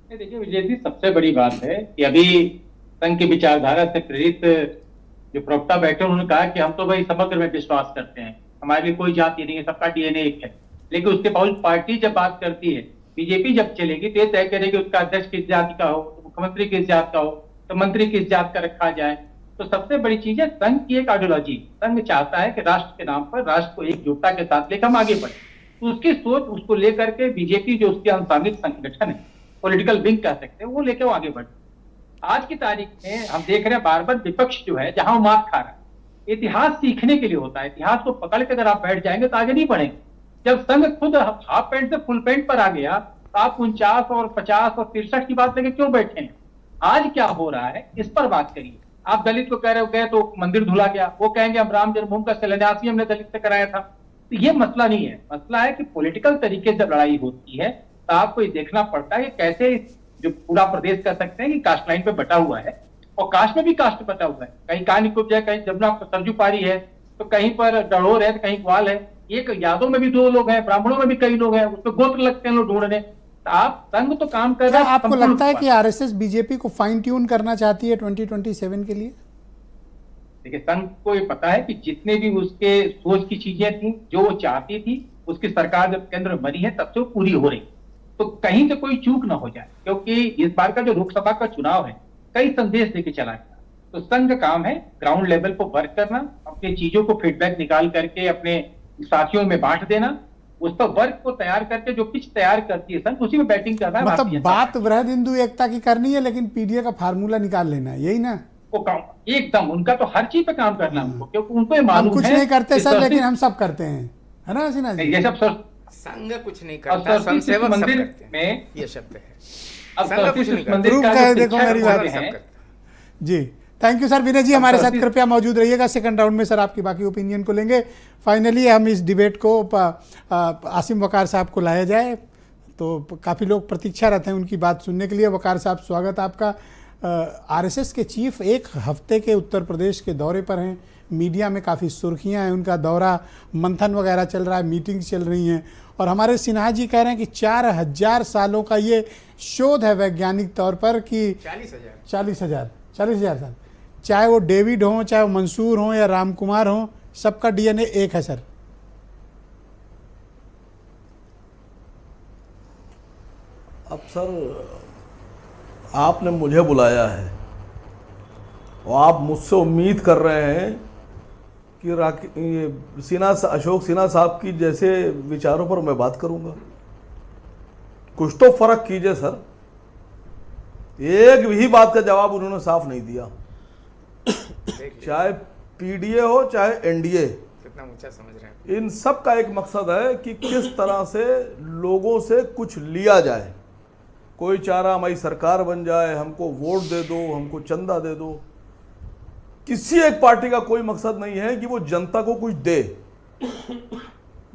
देखिए विजय जी, सबसे बड़ी बात है कि अभी संघ की विचारधारा से प्रेरित जो प्रवक्ता बैठे उन्होंने कहा कि हम तो भाई समग्र में विश्वास करते हैं, हमारे लिए कोई जाति नहीं है, सबका डीएनए एक है। लेकिन उसके बावजूद पार्टी जब बात करती है, बीजेपी जब चलेगी तो ये तय करेगी उसका अध्यक्ष किस जाति का हो, तो मुख्यमंत्री किस जात का हो, तो मंत्री किस जात का रखा जाए। तो सबसे बड़ी चीज है संघ की एक आइडियोलॉजी। संघ चाहता है कि राष्ट्र के नाम पर राष्ट्र को एकजुटता के साथ लेकर हम आगे बढ़े। तो उसकी सोच, उसको लेकर के बीजेपी जो उसके अनुसांगिक संगठन है, पॉलिटिकल विंग कह सकते हैं, वो लेकर वो आगे बढ़े। आज की तारीख में हम देख रहे हैं बार बार विपक्ष जो है जहां वो मात खा रहा है, इतिहास सीखने के लिए होता है। इतिहास को पकड़ के अगर आप बैठ जाएंगे तो आगे नहीं बढ़ेंगे। जब संघ खुद हाफ पैंट से फुल पैंट पर आ गया तो आप 49 और 50 और 63 की बात लेके क्यों बैठे हैं? आज क्या हो रहा है इस पर बात करिए। आप दलित को कह रहे हो गए तो मंदिर धुला गया, वो कहेंगे हम राम जन्मभूमि का शिलान्यास ही हमने दलित से कराया था। तो ये मसला नहीं है। मसला है कि पॉलिटिकल तरीके से लड़ाई होती है तो आपको ये देखना पड़ता है कि कैसे जो पूरा प्रदेश कर सकते हैं कि कास्ट लाइन पे बटा हुआ है, और कास्ट में भी कास्ट बटा हुआ है। कहीं कानी कुब्ज है, कहीं जमुना सरजू पारी है, तो कहीं पर डढ़ोर है, तो कहीं ग्वाल है। एक यादव में भी 2 लोग हैं, ब्राह्मणों में भी कई लोग हैं, उसमें गोत्र लगते हैं लोग ढूंढने। तो आप संघ तो काम कर रहे क्या हैं। आपको लगता है कि आरएसएस बीजेपी को फाइन ट्यून करना चाहती है 2027 के लिए? देखिए, संघ को ये पता है कि जितने भी उसके सोच की चीजें थी, जो वो चाहती थी, उसकी सरकार जब केंद्र में बनी है तब से वो पूरी हो रही। तो कहीं से कोई चूक ना हो जाए, क्योंकि इस बार का जो लोकसभा का चुनाव है कई संदेश देके चला गया। तो संघ का काम है ग्राउंड लेवल पर वर्क करना, अपनी चीजों को फीडबैक निकाल करके अपने साथियों में बांट देना, उस पर वर्क को तैयार करके जो पिच तैयार करती है संघ, उसी में बैटिंग करना है। भारतीय मतलब जनता बात वृहद हिंदू एकता की करनी है, लेकिन पीडीए का फार्मूला निकाल लेना है, यही ना? को काम एकदम उनका तो हर चीज पे काम करना है उनको, क्योंकि उनको ये हम मालूम कुछ है नहीं करते कि सर, सरस्वती- लेकिन हम सब करते हैं, है ना सिन्हा जी? ये सब संघ कुछ नहीं अब करता, सरस्वती स्वयंसेवक सब मंदिर करते हैं, में ये शब्द है। अब संघ सरस्वती कुछ नहीं करता। मंदिर का प्रूफ है, जो देखो शिक्षक मेरी होते बात। सब हैं, करते हैं। जी, थैंक यू सर। विनय जी हमारे साथ सरस्वती- कृपया मौजूद रहिएगा। सेकंड राउंड में सर आपकी बाकी ओपिनियन को लेंगे। फाइनली हम इस डिबेट को आसिम वकार साहब को लाया जाए, तो काफ़ी लोग प्रतीक्षा रहते हैं उनकी बात सुनने के लिए। वकार साहब, स्वागत आपका। आरएसएस के चीफ 1 हफ्ते के उत्तर प्रदेश के दौरे पर हैं, मीडिया में काफ़ी सुर्खियां हैं, उनका दौरा, मंथन वगैरह चल रहा है, मीटिंग्स चल रही हैं, और हमारे सिन्हा जी कह रहे हैं कि 4000 सालों का ये शोध है वैज्ञानिक तौर पर कि 40,000 साल, चाहे वो डेविड हों, चाहे वो मंसूर हों या राम कुमार हों, सबका डीएनए एक है सर। अब सर आपने मुझे बुलाया है और आप मुझसे उम्मीद कर रहे हैं कि अशोक सिन्हा साहब की जैसे विचारों पर मैं बात करूंगा। कुछ तो फर्क कीजिए सर। एक भी बात का जवाब उन्होंने साफ नहीं दिया। चाहे पीडीए हो चाहे एनडीए, कितना ऊंचा समझ रहे हैं। इन सब का एक मकसद है कि किस तरह से लोगों से कुछ लिया जाए। कोई चाह रहा हमारी सरकार बन जाए, हमको वोट दे दो, हमको चंदा दे दो। किसी एक पार्टी का कोई मकसद नहीं है कि वो जनता को कुछ दे।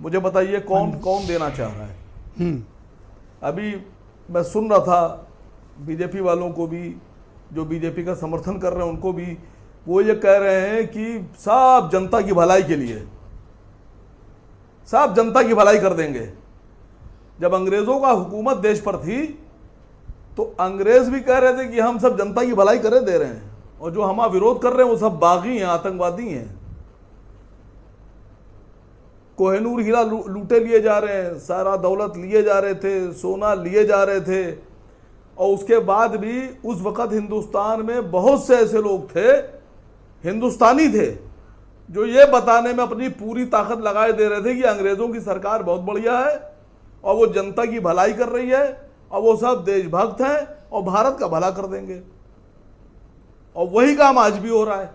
मुझे बताइए कौन कौन देना चाह रहा है? अभी मैं सुन रहा था बीजेपी वालों को भी, जो बीजेपी का समर्थन कर रहे हैं उनको भी, वो ये कह रहे हैं कि सब जनता की भलाई के लिए, सब जनता की भलाई कर देंगे। जब अंग्रेजों का हुकूमत देश पर थी तो अंग्रेज भी कह रहे थे कि हम सब जनता की भलाई करे दे रहे हैं, और जो हमारा विरोध कर रहे हैं वो सब बागी हैं, आतंकवादी हैं। कोहिनूर हीरा लूटे लिए जा रहे हैं, सारा दौलत लिए जा रहे थे, सोना लिए जा रहे थे, और उसके बाद भी उस वक़्त हिंदुस्तान में बहुत से ऐसे लोग थे, हिंदुस्तानी थे, जो ये बताने में अपनी पूरी ताकत लगाए दे रहे थे कि अंग्रेज़ों की सरकार बहुत बढ़िया है और वो जनता की भलाई कर रही है और वो सब देशभक्त हैं और भारत का भला कर देंगे। और वही काम आज भी हो रहा है।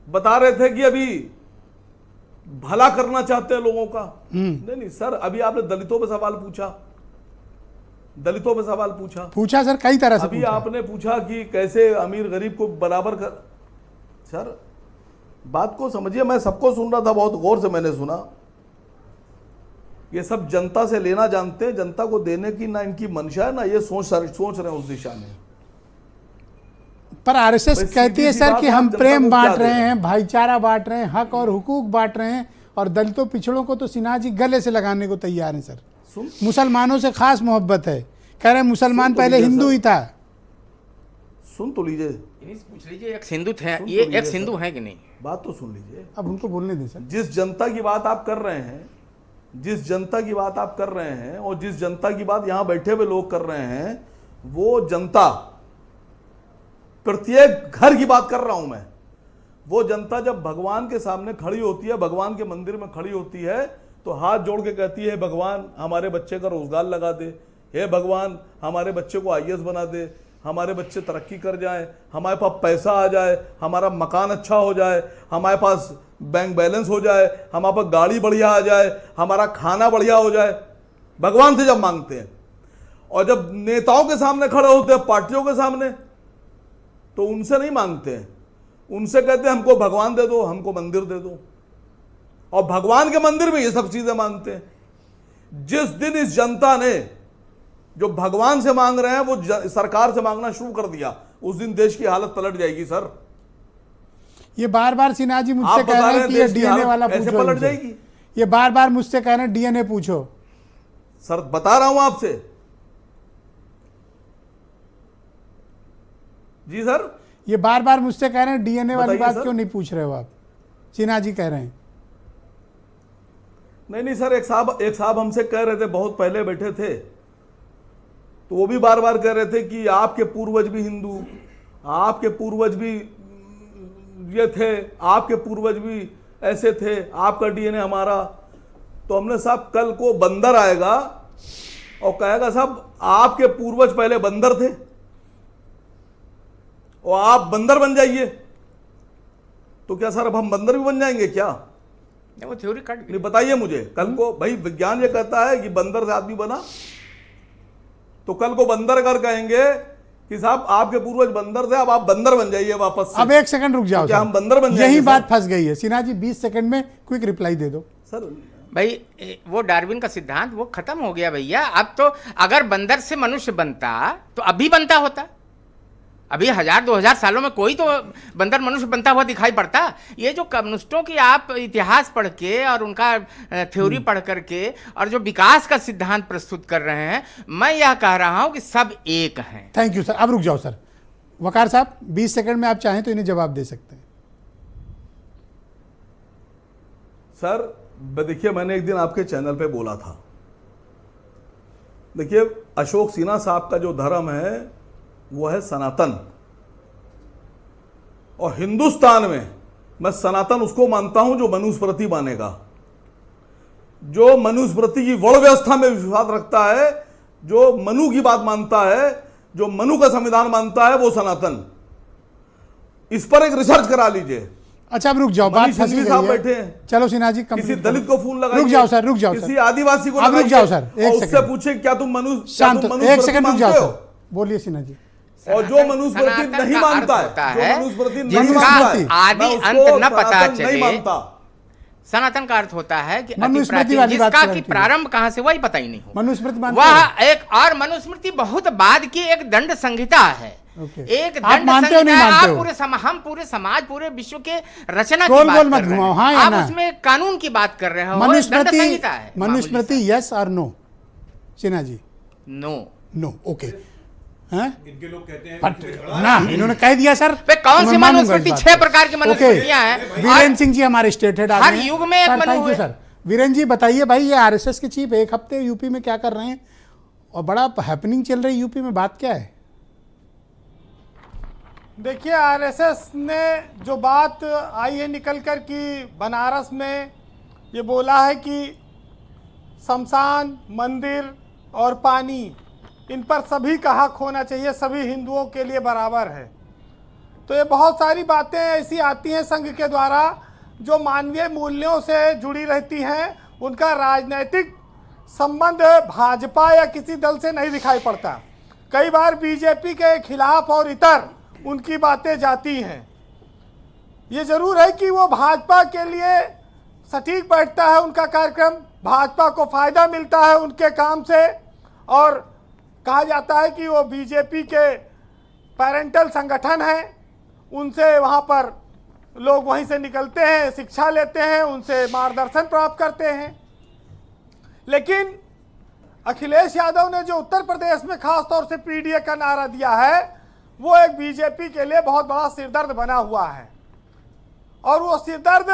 बता रहे थे कि अभी भला करना चाहते हैं लोगों का। नहीं सर, अभी आपने दलितों पे सवाल पूछा, दलितों पे सवाल पूछा सर, कई तरह से अभी पूछा। आपने पूछा कि कैसे अमीर गरीब को बराबर कर। सर बात को समझिए, मैं सबको सुन रहा था, बहुत गौर से मैंने सुना। ये सब जनता से लेना जानते हैं, जनता को देने की ना इनकी मंशा है, ना ये सोच रहे हैं उस दिशा में। पर आरएसएस भाई कहती है सीधी सी सर बात कि है, हम आप जनता प्रेम को बांट क्या दे रहे रहे हैं? हैं, भाईचारा बांट रहे हैं, हक और हुकूक बांट रहे हैं, और दलितों पिछड़ों को तो सिन्हा जी गले से लगाने को तैयार हैं सर। मुसलमानों से खास मोहब्बत है, कह रहे हैं मुसलमान सुन तो पहले लीजिए हिंदू सर। ही था। सुन तो लीजिए, इन्हीं से पूछ लीजिए, एक हिंदू थे, सुन ये तो लीजिए एक हिंदू सर। हैं कि नहीं? बात तो सुन लीजिए। अब उनको बोलने दें सर। जिस जनता की बात आप कर रहे हैं, जिस जनता की बात आप कर रहे हैं और जिस जनता की बात यहां बैठे हुए लोग कर रहे हैं, वो जनता, प्रत्येक घर की बात कर रहा हूं मैं, वो जनता जब भगवान के सामने खड़ी होती है, भगवान के मंदिर में खड़ी होती है, तो हाथ जोड़ के कहती है भगवान हमारे बच्चे का रोजगार लगा दे, हे भगवान हमारे बच्चे को आईएएस बना दे, हमारे बच्चे तरक्की कर जाएं, हमारे पास पैसा आ जाए, हमारा मकान अच्छा हो जाए, हमारे पास बैंक बैलेंस हो जाए, हमारे पास गाड़ी बढ़िया आ जाए, हमारा खाना बढ़िया हो जाए, भगवान से जब मांगते हैं। और जब नेताओं के सामने खड़े होते हैं, पार्टियों के सामने, तो उनसे नहीं मांगते हैं, उनसे कहते हैं हमको भगवान दे दो, हमको मंदिर दे दो। और भगवान के मंदिर में ये सब चीजें मांगते हैं। जिस दिन इस जनता ने जो भगवान से मांग रहे हैं वो सरकार से मांगना शुरू कर दिया, उस दिन देश की हालत पलट जाएगी सर। ये बार बार सिन्हा जी मुझसे कह रहे हैं कि ये डीएनए वाला पूछो, कैसे पलट जाएगी? ये बार बार मुझसे कह रहे हैं डीएनए पूछो। सर बता रहा हूं आपसे जी सर, ये बार बार मुझसे कह रहे हैं डीएनए वाली बताइए बात सर। क्यों नहीं पूछ रहे हो आप? सिन्हा जी कह रहे हैं। नहीं सर, एक साहब हमसे कह रहे थे, बहुत पहले बैठे थे, तो वो भी बार बार कह रहे थे कि आपके पूर्वज भी हिंदू, आपके पूर्वज भी ये थे, आपके पूर्वज भी ऐसे थे, आपका डीएनए हमारा। तो हमने साहब, कल को बंदर आएगा और कहेगा साहब आपके पूर्वज पहले बंदर थे और आप बंदर बन जाइए, तो क्या सर अब हम बंदर भी बन जाएंगे क्या? वो थ्योरी कट गई। नहीं बताइए मुझे, कल को भाई विज्ञान ये कहता है कि बंदर से आदमी बना, तो कल को बंदर कर कहेंगे कि साहब आपके पूर्वज बंदर थे, अब आप बंदर बन जाइए वापस से। अब एक सेकंड रुक जाओ, तो क्या हम बंदर बन जाएंगे? यही सर? बात फंस गई है। सिन्हा जी 20 सेकंड में क्विक रिप्लाई दे दो सर। भाई वो डार्विन का सिद्धांत वो खत्म हो गया भैया। अब तो अगर बंदर से मनुष्य बनता तो अभी बनता होता। अभी 1000-2000 सालों में कोई तो बंदर मनुष्य बनता हुआ दिखाई पड़ता। ये जो कम्युनिस्टों की आप इतिहास पढ़ के और उनका थ्योरी पढ़ करके और जो विकास का सिद्धांत प्रस्तुत कर रहे हैं, मैं यह कह रहा हूं कि सब एक हैं। Thank you sir. अब रुक जाओ सर। वकार साहब 20 सेकंड में आप चाहें तो इन्हें जवाब दे सकते हैं। सर देखिए, मैंने एक दिन आपके चैनल पे बोला था, देखिए अशोक सिन्हा साहब का जो धर्म है वो है सनातन, और हिंदुस्तान में मैं सनातन उसको मानता हूं जो मनुस्मृति मानेगा, जो मनुस्मृति की वर्ण व्यवस्था में विश्वास रखता है, जो मनु की बात मानता है, जो मनु का संविधान मानता है, वो सनातन। इस पर एक रिसर्च करा लीजिए। अच्छा अब रुक जाओ, बात मनीष फंसी सिंघवी गई साहब है। बैठे हैं, चलो सिन्हा जी किसी कंप्लीट दलित को फोन लगाइए, रुक जाओ सर, रुक जाओ सर। किसी आदिवासी को अब रुक लगाइए, जाओ सर, एक और उससे सेकंड। पूछे क्या तुम शांत एक मनुस्मृति सेकंड रुक जाओ मानते हो? सर। बोलिए सिन्हा जी। और जो मनुस्मृति सनातन नहीं का मानता अर्थ होता है, है जो मनुस्मृति नहीं जिसका मानता है, आदि मैं उसको अंत न पता सनातन चले। नहीं मानता। सनातन का अर्थ होता है कि अति मनुस्मृति प्राचीन, वाली बात जिसका कर कि रही थी। प्रारंभ कहां से वही पता ही नहीं हो। मनुस्मृति मानते वह हो? एक और मनुस्मृति बहुत बाद की एक दंड संहिता है। ओके। एक आप दंड मानते हो संहिता नहीं है। मानते आप हो? हम पूरे समाज, पूरे विश्व के रचना की गोल बात गोल मत कर रहे घुमाओ, हैं। हाँ या आप ना? उसमें कानून की बात कर रहे हो। दंड मनुस्मृति संहिता है। मनुस्मृति यस और no? Sinha ji no. No. Okay. हैं? इनके लोग कहते हैं ना, इन्होंने कह दिया सर। वे कौन तो सी मैं मानूंगा इस मनुस्मृति? बात 6 को। प्रकार की मनुस्मृतियां हैं। वीरेंद्र सिंह जी हमारे स्टेट हेड हर युग में एक मनु थैंक यू है। सर। वीरेंद्र जी बताइए भाई, ये आरएसएस के चीफ एक हफ्ते यूपी में क्या कर रहे हैं और बड़ा हैपनिंग चल रही है यूपी में, बात क्या है? देखिए, आरएसएस ने जो बात आई है निकल कर कि बनारस में ये बोला है कि शमशान, मंदिर और पानी, इन पर सभी का हक होना चाहिए, सभी हिंदुओं के लिए बराबर है। तो ये बहुत सारी बातें ऐसी आती हैं संघ के द्वारा जो मानवीय मूल्यों से जुड़ी रहती हैं। उनका राजनीतिक संबंध भाजपा या किसी दल से नहीं दिखाई पड़ता। कई बार बीजेपी के खिलाफ और इतर उनकी बातें जाती हैं। ये जरूर है कि वो भाजपा के लिए सटीक बैठता है उनका कार्यक्रम, भाजपा को फायदा मिलता है उनके काम से, और कहा जाता है कि वो बीजेपी के पेरेंटल संगठन हैं, उनसे वहाँ पर लोग वहीं से निकलते हैं, शिक्षा लेते हैं, उनसे मार्गदर्शन प्राप्त करते हैं। लेकिन अखिलेश यादव ने जो उत्तर प्रदेश में खास तौर से पीडीए का नारा दिया है, वो एक बीजेपी के लिए बहुत बड़ा सिरदर्द बना हुआ है। और वो सिरदर्द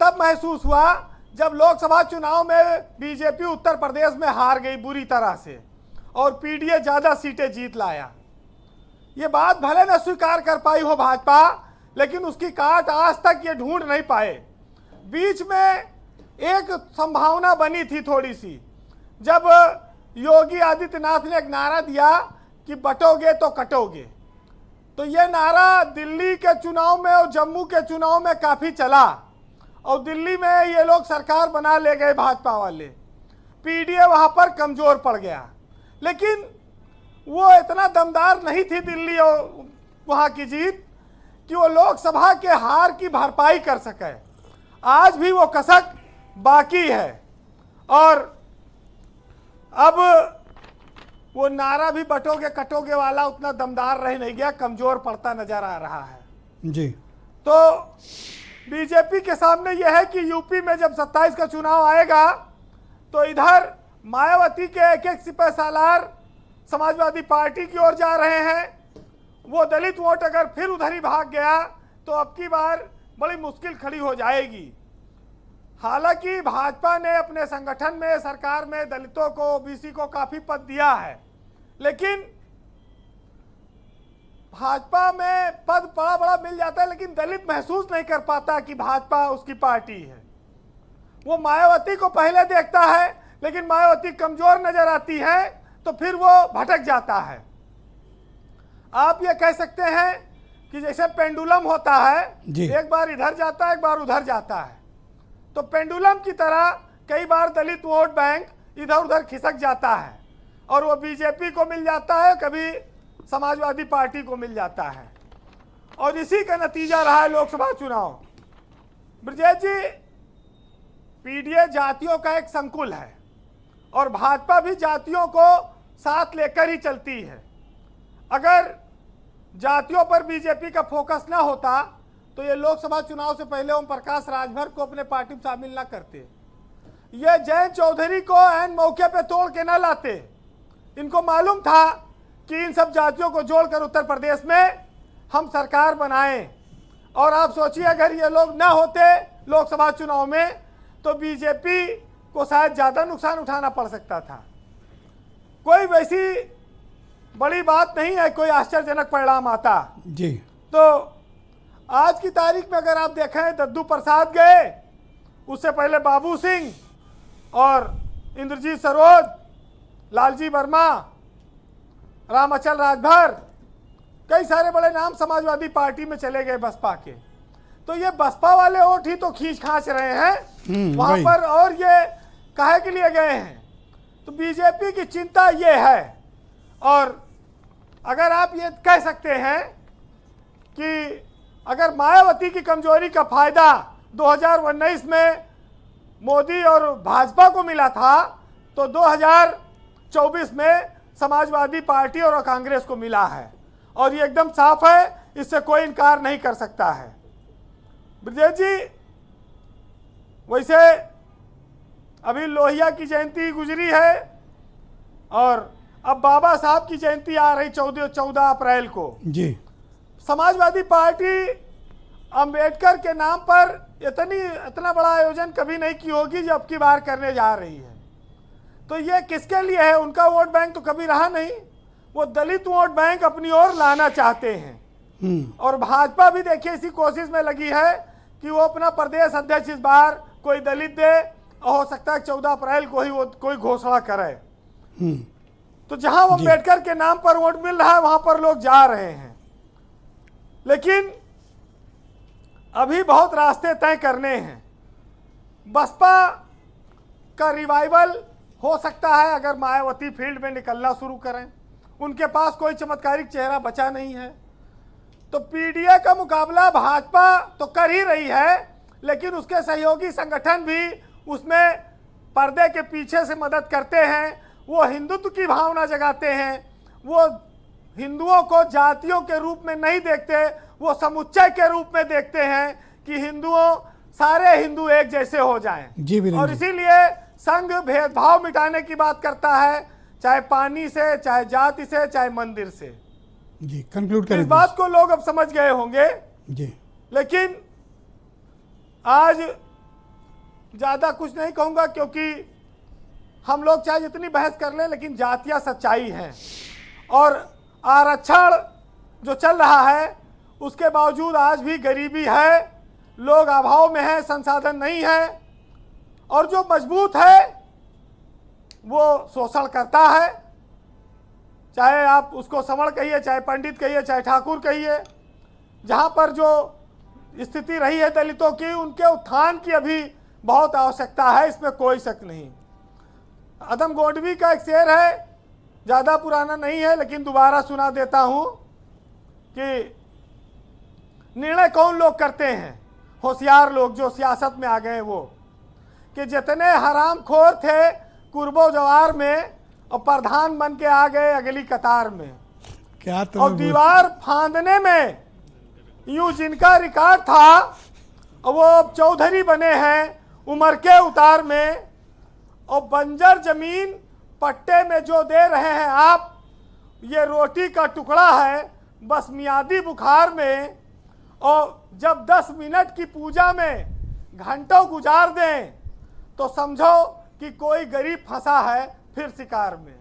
तब महसूस हुआ जब लोकसभा चुनाव में बीजेपी उत्तर प्रदेश में हार गई बुरी तरह से और पीडीए ज़्यादा सीटें जीत लाया। ये बात भले न स्वीकार कर पाई हो भाजपा, लेकिन उसकी काट आज तक ये ढूंढ नहीं पाए। बीच में एक संभावना बनी थी थोड़ी सी, जब योगी आदित्यनाथ ने एक नारा दिया कि बटोगे तो कटोगे। तो ये नारा दिल्ली के चुनाव में और जम्मू के चुनाव में काफ़ी चला और दिल्ली में ये लोग सरकार बना ले गए भाजपा वाले। पीडीए वहाँ पर कमज़ोर पड़ गया, लेकिन वो इतना दमदार नहीं थी दिल्ली और वहाँ की जीत कि वो लोकसभा के हार की भरपाई कर सके। आज भी वो कसक बाकी है और अब वो नारा भी बटोगे कटोगे वाला उतना दमदार रह नहीं गया, कमज़ोर पड़ता नज़र आ रहा है जी। तो बीजेपी के सामने यह है कि यूपी में जब 27 का चुनाव आएगा तो इधर मायावती के एक एक सिपह सालार समाजवादी पार्टी की ओर जा रहे हैं। वो दलित वोट अगर फिर उधर ही भाग गया तो अब की बार बड़ी मुश्किल खड़ी हो जाएगी। हालांकि भाजपा ने अपने संगठन में, सरकार में दलितों को, ओबीसी को काफ़ी पद दिया है, लेकिन भाजपा में पद बड़ा बड़ा मिल जाता है, लेकिन दलित महसूस नहीं कर पाता कि भाजपा उसकी पार्टी है। वो मायावती को पहले देखता है, लेकिन मायावती कमज़ोर नज़र आती है तो फिर वो भटक जाता है। आप ये कह सकते हैं कि जैसे पेंडुलम होता है, एक बार इधर जाता है एक बार उधर जाता है, तो पेंडुलम की तरह कई बार दलित वोट बैंक इधर उधर खिसक जाता है और वो बीजेपी को मिल जाता है, कभी समाजवादी पार्टी को मिल जाता है और इसी का नतीजा रहा है लोकसभा चुनाव। ब्रजेश जी, पीडीए जातियों का एक संकुल है और भाजपा भी जातियों को साथ लेकर ही चलती है। अगर जातियों पर बीजेपी का फोकस ना होता तो ये लोकसभा चुनाव से पहले ओम प्रकाश राजभर को अपने पार्टी में शामिल ना करते, ये जयंत चौधरी को ऐन मौके पे तोड़ के ना लाते। इनको मालूम था कि इन सब जातियों को जोड़कर उत्तर प्रदेश में हम सरकार बनाएं, और आप सोचिए अगर ये लोग ना होते लोकसभा चुनाव में तो बीजेपी को शायद ज़्यादा नुकसान उठाना पड़ सकता था। कोई वैसी बड़ी बात नहीं है, कोई आश्चर्यजनक परिणाम आता जी। तो आज की तारीख में अगर आप देखें, दद्दू प्रसाद गए, उससे पहले बाबू सिंह और इंद्रजीत सरोज, लालजी वर्मा, रामाचल राजभर, कई सारे बड़े नाम समाजवादी पार्टी में चले गए बसपा के। तो ये बसपा वाले वोट ही तो खींच खांच रहे हैं वहां पर, और ये काहे के लिए गए हैं। तो बीजेपी की चिंता ये है, और अगर आप ये कह सकते हैं कि अगर मायावती की कमजोरी का फायदा 2019 में मोदी और भाजपा को मिला था तो 2024 में समाजवादी पार्टी और कांग्रेस को मिला है, और ये एकदम साफ है, इससे कोई इनकार नहीं कर सकता है। ब्रजेश जी, वैसे अभी लोहिया की जयंती गुजरी है और अब बाबा साहब की जयंती आ रही 14 अप्रैल को जी। समाजवादी पार्टी अंबेडकर के नाम पर इतना बड़ा आयोजन कभी नहीं की होगी जो अब की बार करने जा रही है। तो ये किसके लिए है? उनका वोट बैंक तो कभी रहा नहीं, वो दलित वोट बैंक अपनी ओर लाना चाहते हैं। और भाजपा भी देखिए इसी कोशिश में लगी है कि वो अपना प्रदेश अध्यक्ष इस बार कोई दलित दे, और हो सकता है 14 अप्रैल को ही वो कोई घोषणा करे। तो जहां वो अम्बेडकर के नाम पर वोट मिल रहा है वहां पर लोग जा रहे हैं, लेकिन अभी बहुत रास्ते तय करने हैं। बसपा का रिवाइवल हो सकता है अगर मायावती फील्ड में निकलना शुरू करें। उनके पास कोई चमत्कारिक चेहरा बचा नहीं है। तो पीडीए का मुकाबला भाजपा तो कर ही रही है, लेकिन उसके सहयोगी संगठन भी उसमें पर्दे के पीछे से मदद करते हैं। वो हिंदुत्व की भावना जगाते हैं, वो हिंदुओं को जातियों के रूप में नहीं देखते, वो समुच्चय के रूप में देखते हैं कि हिंदुओं, सारे हिंदू एक जैसे हो जाएं। और इसीलिए संघ भेदभाव मिटाने की बात करता है, चाहे पानी से, चाहे जाति से, चाहे मंदिर से। जी, कंक्लूड करें। इस बात को लोग अब समझ गए होंगे जी। लेकिन आज ज़्यादा कुछ नहीं कहूँगा, क्योंकि हम लोग चाहे जितनी बहस कर लें, लेकिन जातियाँ सच्चाई हैं। और आरक्षण जो चल रहा है उसके बावजूद आज भी गरीबी है, लोग अभाव में हैं, संसाधन नहीं है, और जो मजबूत है वो शोषण करता है। चाहे आप उसको समण कहिए, चाहे पंडित कहिए, चाहे ठाकुर कहिए, जहाँ पर जो स्थिति रही है दलितों की, उनके उत्थान की अभी बहुत आवश्यकता है, इसमें कोई शक नहीं। अदम गोडवी का एक शेर है, ज़्यादा पुराना नहीं है लेकिन दोबारा सुना देता हूँ कि निर्णय कौन लोग करते हैं, होशियार लोग जो सियासत में आ गए वो, कि जितने हरामखोर थे कुर्बो जवार में और प्रधान बन के आ गए अगली कतार में। क्या तो और दीवार फांदने में यूं जिनका रिकॉर्ड था और वो अब चौधरी बने हैं उम्र के उतार में, और बंजर जमीन पट्टे में जो दे रहे हैं आप, ये रोटी का टुकड़ा है बस मियादी बुखार में। और जब 10 मिनट की पूजा में घंटों गुजार दें तो समझो कि कोई गरीब फंसा है फिर शिकार में।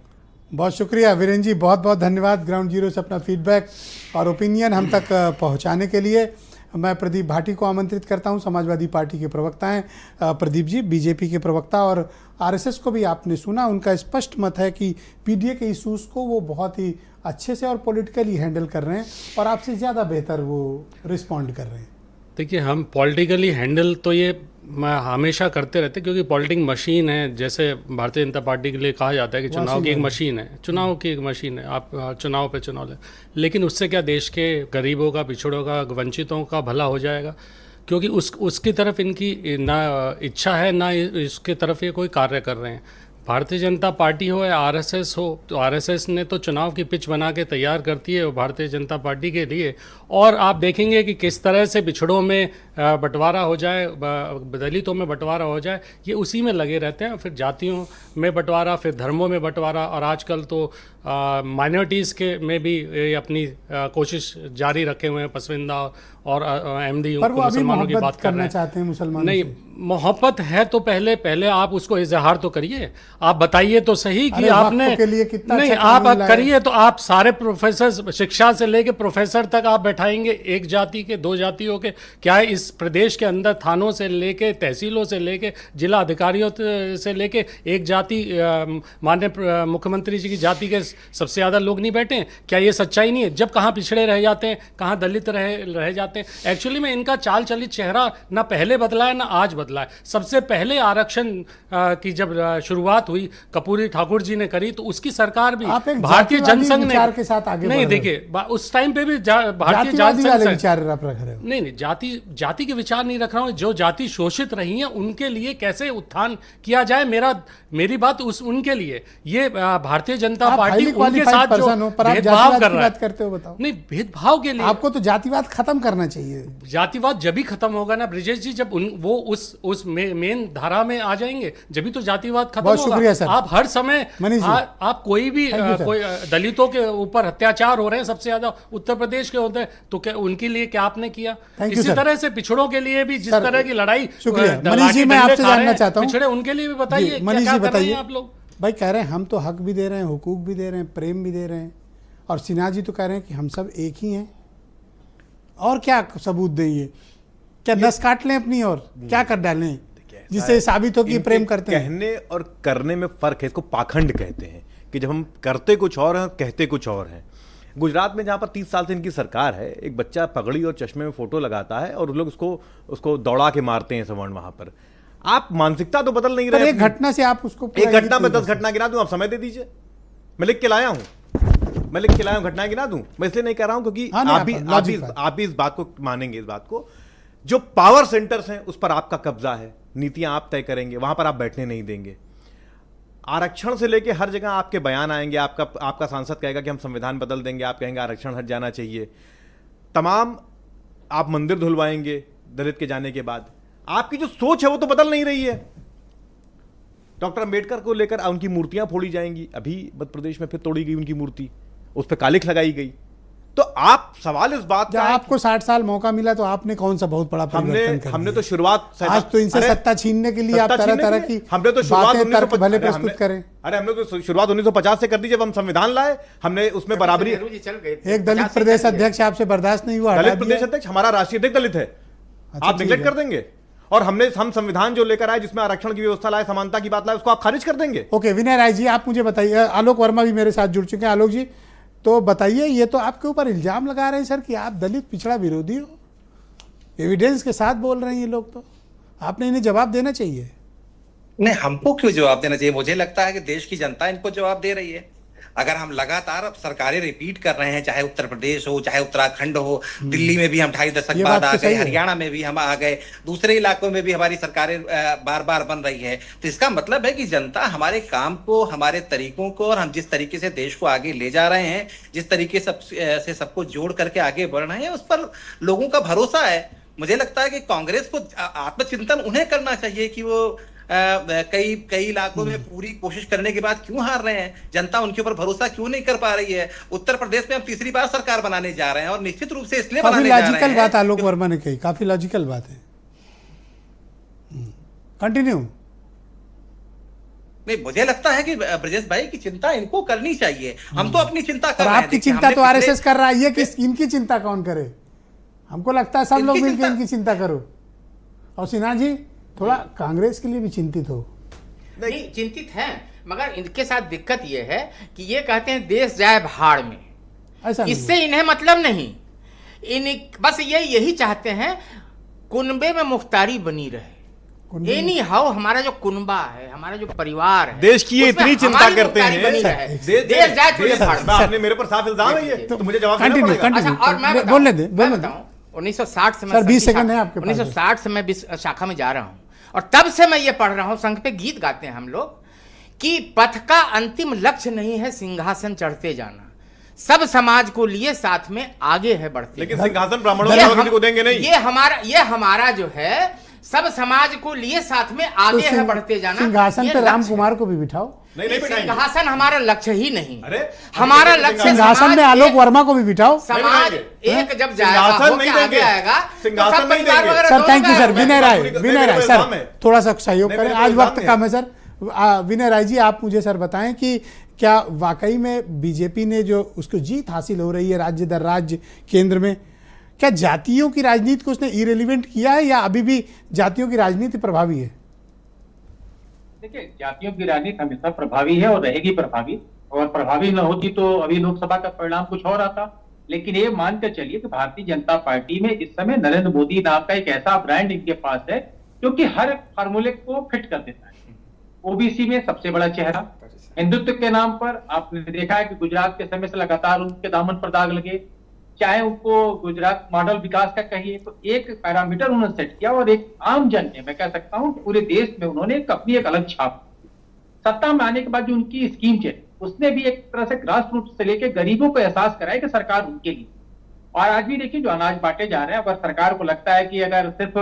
बहुत शुक्रिया वीरेंद्र जी, बहुत बहुत धन्यवाद ग्राउंड जीरो से अपना फीडबैक और ओपिनियन हम तक पहुंचाने के लिए। मैं प्रदीप भाटी को आमंत्रित करता हूं, समाजवादी पार्टी के प्रवक्ता हैं प्रदीप जी, बीजेपी के प्रवक्ता, और आरएसएस को भी आपने सुना, उनका स्पष्ट मत है कि पीडीए के इशूज़ को वो बहुत ही अच्छे से और पॉलिटिकली हैंडल कर रहे हैं और आपसे ज़्यादा बेहतर वो रिस्पॉन्ड कर रहे हैं। देखिए, हम पॉलिटिकली हैंडल तो ये हमेशा करते रहते हैं, क्योंकि पॉलिटिक्स मशीन है। जैसे भारतीय जनता पार्टी के लिए कहा जाता है कि चुनाव की एक मशीन है, चुनाव की एक मशीन है, आप चुनाव पे चुनाव लें, लेकिन उससे क्या देश के गरीबों का, पिछड़ों का, वंचितों का भला हो जाएगा? क्योंकि उसकी तरफ इनकी ना इच्छा है, ना इसके तरफ ये कोई कार्य कर रहे हैं। भारतीय जनता पार्टी हो या आरएसएस हो, तो आरएसएस ने तो चुनाव की पिच बना के तैयार करती है भारतीय जनता पार्टी के लिए, और आप देखेंगे कि किस तरह से पिछड़ों में बंटवारा हो जाए, दलितों में बंटवारा हो जाए, ये उसी में लगे रहते हैं। फिर जातियों में बंटवारा, फिर धर्मों में बंटवारा, और आजकल तो माइनॉरिटीज़ के में भी ये अपनी कोशिश जारी रखे हुए हैं, पसविंदा और अहमदी मुसलमानों की बात कर रहे चाहते हैं मुसलमान। नहीं, मोहब्बत है तो पहले आप उसको इजहार तो करिए, आप बताइए तो सही कि आपने के लिए कितना नहीं, अच्छा आप कानून करिए तो आप सारे प्रोफेसर, शिक्षा से लेके प्रोफेसर तक आप बैठाएंगे, एक जाति के, दो जातियों के, क्या है इस प्रदेश के अंदर थानों से लेके, तहसीलों से लेके, जिला अधिकारियों से लेके एक जाति, माननीय मुख्यमंत्री जी की जाति के सबसे ज़्यादा लोग नहीं बैठे हैं? क्या ये सच्चाई नहीं है? जब कहाँ पिछड़े रह जाते हैं, कहाँ दलित रह जाते हैं। एक्चुअली में इनका चाल चलित चेहरा ना पहले बदला है ना आज बदला है। सबसे पहले आरक्षण की जब शुरुआत हुई कपूरी ठाकुर जी ने करी, तो उसकी सरकार भी भारतीय जनसंघ ने के साथ आगे नहीं, देखिए उस टाइम पे भी भारतीय जनसंघ विचार आप रख रहे हो। नहीं, जाति के विचार नहीं रख रहा हूँ। जो जाति शोषित रही हैं उनके लिए कैसे उत्थान किया जाए, मेरी बात उनके लिए। ये भारतीय जनता पार्टी उनके साथ जो भेदभाव कर रहा है, करते हो बताओ। नहीं, भेदभाव के लिए आपको तो जातिवाद खत्म करना चाहिए। जातिवाद जब भी खत्म होगा ना ब्रिजेश जी, जब वो उस मेन धारा में आ जाएंगे, जब भी तो जातिवाद खत्म होगा। शुक्रिया सर। आप हर समय आप कोई भी कोई दलितों के ऊपर अत्याचार हो रहे हैं सबसे ज्यादा उत्तर प्रदेश के होते हैं, तो क्या उनके लिए क्या आपने किया? इसी तरह से पिछड़ों के लिए भी जिस तरह की लड़ाई, शुक्रिया मनीष जी, मैं आपसे जानना चाहता हूँ, पिछड़े उनके लिए भी बताइए, मनीष जी बताइए आप लोग। भाई कह रहे हैं हम तो हक भी दे रहे हैं, हुकूक भी दे रहे हैं, प्रेम भी दे रहे हैं, और सिन्हा जी तो कह रहे हैं कि हम सब एक ही हैं। और क्या सबूत दें? ये क्या नस काट लें अपनी और क्या कर डालें जिससे साबित हो कि प्रेम करते हैं? कहने और करने में फर्क है। इसको पाखंड कहते हैं कि जब हम करते कुछ और हैं, कहते कुछ और हैं। गुजरात में जहाँ पर 30 साल से इनकी सरकार है, एक बच्चा पगड़ी और चश्मे में फोटो लगाता है और लोग उसको दौड़ा के मारते हैं सवर्ण। वहां पर आप मानसिकता तो बदल नहीं रहे। एक घटना से आप उसको, एक घटना में 10 घटना गिना दूं, आप समय दे दीजिए। मैं लिख के लाया हूं, घटनाएं गिना दूं। मैं इसलिए नहीं कर रहा हूं क्योंकि आप भी इस बात को मानेंगे, इस बात को, जो पावर सेंटर्स हैं उस पर आपका कब्जा है, नीतियां आप तय करेंगे, वहां पर आप बैठने नहीं देंगे। आरक्षण से लेके हर जगह आपके बयान आएंगे, आपका सांसद कहेगा कि हम संविधान बदल देंगे, आप कहेंगे आरक्षण हट जाना चाहिए। तमाम आप मंदिर धुलवाएंगे दलित के जाने के बाद। आपकी जो सोच है वो तो बदल नहीं रही है। डॉक्टर अंबेडकर को लेकर उनकी मूर्तियां फोड़ी जाएंगी, अभी मध्य प्रदेश में फिर तोड़ी गई उनकी मूर्ति, उस पर कालिख लगाई गई। तो आप सवाल इस बात का, आपको 60 साल मौका मिला तो आपने कौन सा बहुत बड़ा परिवर्तन कर हमने तो शुरुआत, आज तो इनसे सत्ता छीनने के लिए आप तरह तरह की हमने तो शुरुआत भले प्रस्तुत करें। अरे हमने तो शुरुआत 1950 से कर दी, जब हम संविधान लाए। हमने उसमें बराबरी, एक दलित प्रदेश अध्यक्ष आपसे बर्दाश्त नहीं हुआ। दलित प्रदेश अध्यक्ष, हमारा राष्ट्रीय अध्यक्ष दलित है, आप निगलेक्ट कर देंगे। और हम संविधान जो लेकर आए जिसमें आरक्षण की व्यवस्था लाए, समानता की बात लाए, उसको आप खारिज कर देंगे? ओके, विनय राय जी आप मुझे बताइए, आलोक वर्मा भी मेरे साथ जुड़ चुके हैं। आलोक जी तो बताइए, ये तो आपके ऊपर इल्जाम लगा रहे हैं सर कि आप दलित पिछड़ा विरोधी हो, एविडेंस के साथ बोल रहे हैं ये लोग, तो आपने इन्हें जवाब देना चाहिए। नहीं, हमको क्यों जवाब देना चाहिए? मुझे लगता है कि देश की जनता इनको जवाब दे रही है। अगर हम लगातार अब सरकारें रिपीट कर रहे हैं, चाहे उत्तर प्रदेश हो, चाहे उत्तराखंड हो, दिल्ली में भी हम 2.5 दशक बाद आ गए, हरियाणा में भी हम आ गए, दूसरे इलाकों में भी हमारी सरकारें बार बार बन रही है, तो इसका मतलब है कि जनता हमारे काम को, हमारे तरीकों को, और हम जिस तरीके से देश को आगे ले जा रहे हैं, जिस तरीके से सबको जोड़ करके आगे बढ़ रहे हैं, उस पर लोगों का भरोसा है। मुझे लगता है कि कांग्रेस को आत्मचिंतन उन्हें करना चाहिए कि वो कई इलाकों में पूरी कोशिश करने के बाद क्यों हार रहे हैं, जनता उनके ऊपर भरोसा क्यों नहीं कर पा रही है। उत्तर प्रदेश में हम तीसरी बार सरकार बनाने जा रहे हैं और निश्चित रूप से इसलिए बनाने जा रहे हैं। काफी लॉजिकल बात आलोक वर्मा ने कही, काफी लॉजिकल बात है। कंटिन्यू। नहीं, मुझे लगता है कि ब्रजेश भाई की चिंता इनको करनी चाहिए। हम तो अपनी चिंता कर रहे हैं। आपकी चिंता तो आरएसएस कर रहा है, ये किस इनकी चिंता कौन करे? हमको लगता है सब लोग मिलकर इनकी चिंता करो। और सिन्हा जी थोड़ा कांग्रेस के लिए भी चिंतित हो। नहीं, चिंतित हैं, मगर इनके साथ दिक्कत ये है कि ये कहते हैं देश जाए भाड़ में, ऐसा इससे इन्हें मतलब नहीं। बस यही चाहते हैं कुनबे में मुख्तारी बनी रहे। एनी हाउ हमारा जो कुनबा है, हमारा जो परिवार है, देश की ये इतनी चिंता करते हैं, देश जाए चले भाड़ में। आपने मेरे पर साफ इल्जाम है ये, तो मुझे जवाब देना पड़ेगा। और मैं बोलने दे 1960 से सर 20 सेकंड है आपके पास। 1960 से मैं शाखा में जा रहा हूं और तब से मैं ये पढ़ रहा हूं, संघ पे गीत गाते हैं हम लोग, कि पथ का अंतिम लक्ष्य नहीं है सिंहासन चढ़ते जाना, सब समाज को लिए साथ में आगे है बढ़ते। लेकिन सिंहासन ब्राह्मणों को देंगे नहीं। ये हमारा जो है सब समाज को लिए साथ में आगे है बढ़ते जाना। सिंहासन पे राम कुमार को भी बिठाओ। नहीं, सिंहासन हमारा लक्ष्य ही नहीं। अरे हमारा लक्ष्य सिंहासन में आलोक वर्मा को भी बिठाओ। समाज एक जब जाएगा आगे आएगा, सिंहासन नहीं देंगे। Sir thank you sir. Vinay Rai sir थोड़ा सा सहयोग करें, आज वक्त कम है सर। विनय राय जी आप मुझे सर बताएं कि क्या वाकई में बीजेपी ने जो उसको जीत हासिल हो रही है राज्य दर राज्य केंद्र में, क्या जातियों की राजनीति को उसने इरेलीवेंट किया है या अभी भी जातियों की राजनीति प्रभावी है? देखिए, जातियों की राजनीति हमेशा प्रभावी है और रहेगी प्रभावी, और प्रभावी न होती तो अभी लोकसभा का परिणाम कुछ और आता। लेकिन ये मानकर चलिए कि भारतीय जनता पार्टी में इस समय नरेंद्र मोदी नाम का एक ऐसा ब्रांड इनके पास है जो कि हर फार्मूले को फिट कर देता है। ओबीसी में सबसे बड़ा चेहरा, हिंदुत्व के नाम पर आपने देखा है कि गुजरात के समय से लगातार उनके दामन पर दाग लगे, चाहे उनको गुजरात मॉडल विकास का कहिए, तो एक पैरामीटर उन्होंने सेट किया और एक आम जन ने, मैं कह सकता हूं पूरे देश में उन्होंने अपनी एक अलग छाप। सत्ता में आने के बाद जो उनकी स्कीम चली उसने भी एक तरह से ग्रास रूट से लेकर गरीबों को एहसास कराया कि सरकार उनके लिए। और आज भी देखिए जो अनाज बांटे जा रहे हैं, अगर सरकार को लगता है कि अगर सिर्फ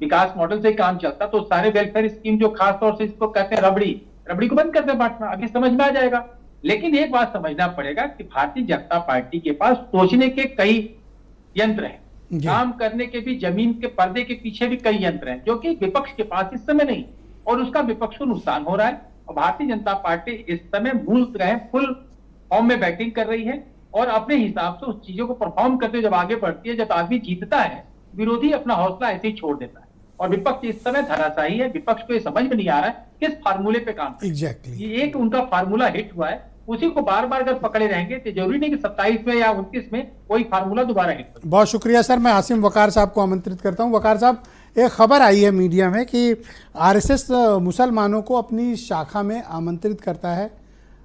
विकास मॉडल से काम चलता तो सारे वेलफेयर स्कीम जो खासतौर से इसको कहते हैं रबड़ी को बंद कर दे बांटना, अभी समझ में आ जाएगा। लेकिन एक बात समझना पड़ेगा कि भारतीय जनता पार्टी के पास सोचने के कई यंत्र हैं, काम करने के भी, जमीन के पर्दे के पीछे भी कई यंत्र हैं, जो कि विपक्ष के पास इस समय नहीं, और उसका विपक्ष को नुकसान हो रहा है। और भारतीय जनता पार्टी इस समय फुल फॉर्म में बैटिंग कर रही है और अपने हिसाब से उस चीजों को परफॉर्म करते जब आगे बढ़ती है, जब आदमी जीतता है, विरोधी अपना हौसला ऐसे ही छोड़ देता है। और विपक्ष इस समय धराशायी है, विपक्ष को ये समझ में नहीं आ रहा है किस फार्मूले पे काम एग्जैक्टली ये एक उनका फार्मूला हिट हुआ है, उसी को बार बार अगर पकड़े रहेंगे तो जरूरी नहीं कि 27 में या 29 में कोई फार्मूला दोबारा हिट हो। बहुत शुक्रिया सर। मैं आसिम वकार साहब को आमंत्रित करता हूं। वकार साहब, एक खबर आई है मीडिया में कि आरएसएस मुसलमानों को अपनी शाखा में आमंत्रित करता है,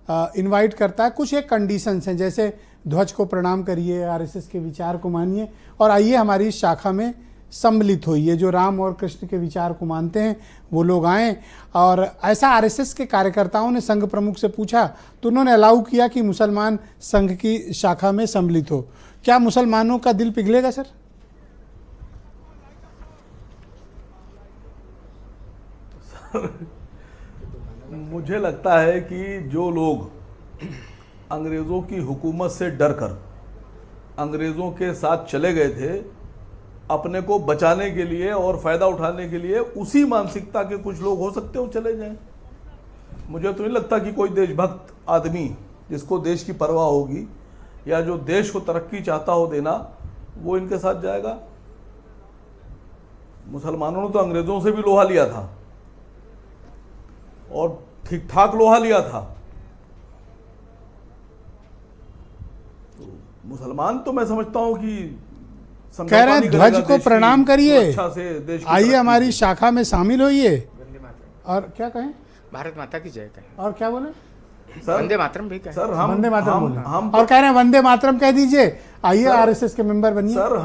इनवाइट करता है। कुछ एक कंडीशंस हैं, जैसे ध्वज को प्रणाम करिए, आरएसएस के विचार को मानिए और आइए हमारी शाखा में सम्मिलित होइए। जो राम और कृष्ण के विचार को मानते हैं वो लोग आएँ। और ऐसा आरएसएस के कार्यकर्ताओं ने संघ प्रमुख से पूछा तो उन्होंने अलाउ किया कि मुसलमान संघ की शाखा में सम्मिलित हो। क्या मुसलमानों का दिल पिघलेगा सर? मुझे लगता है कि जो लोग अंग्रेज़ों की हुकूमत से डरकर अंग्रेज़ों के साथ चले गए थे अपने को बचाने के लिए और फ़ायदा उठाने के लिए, उसी मानसिकता के कुछ लोग हो सकते हो चले जाएं। मुझे तो नहीं लगता कि कोई देशभक्त आदमी जिसको देश की परवाह होगी या जो देश को तरक्की चाहता हो देना, वो इनके साथ जाएगा। मुसलमानों ने तो अंग्रेजों से भी लोहा लिया था और ठीक ठाक लोहा लिया था। तो मुसलमान तो मैं समझता हूं कि कह रहे हैं ध्वज को प्रणाम करिए, आइए हमारी शाखा शाखा में शामिल होइए। और क्या कहें? भारत माता की जय कहें। और क्या बोले? वंदे मातरम भी कहें। सर वंदे मातरम बोलना। हम और कह रहे हैं वंदे मातरम कह दीजिए, आइए आरएसएस के मेंबर बनिए। सर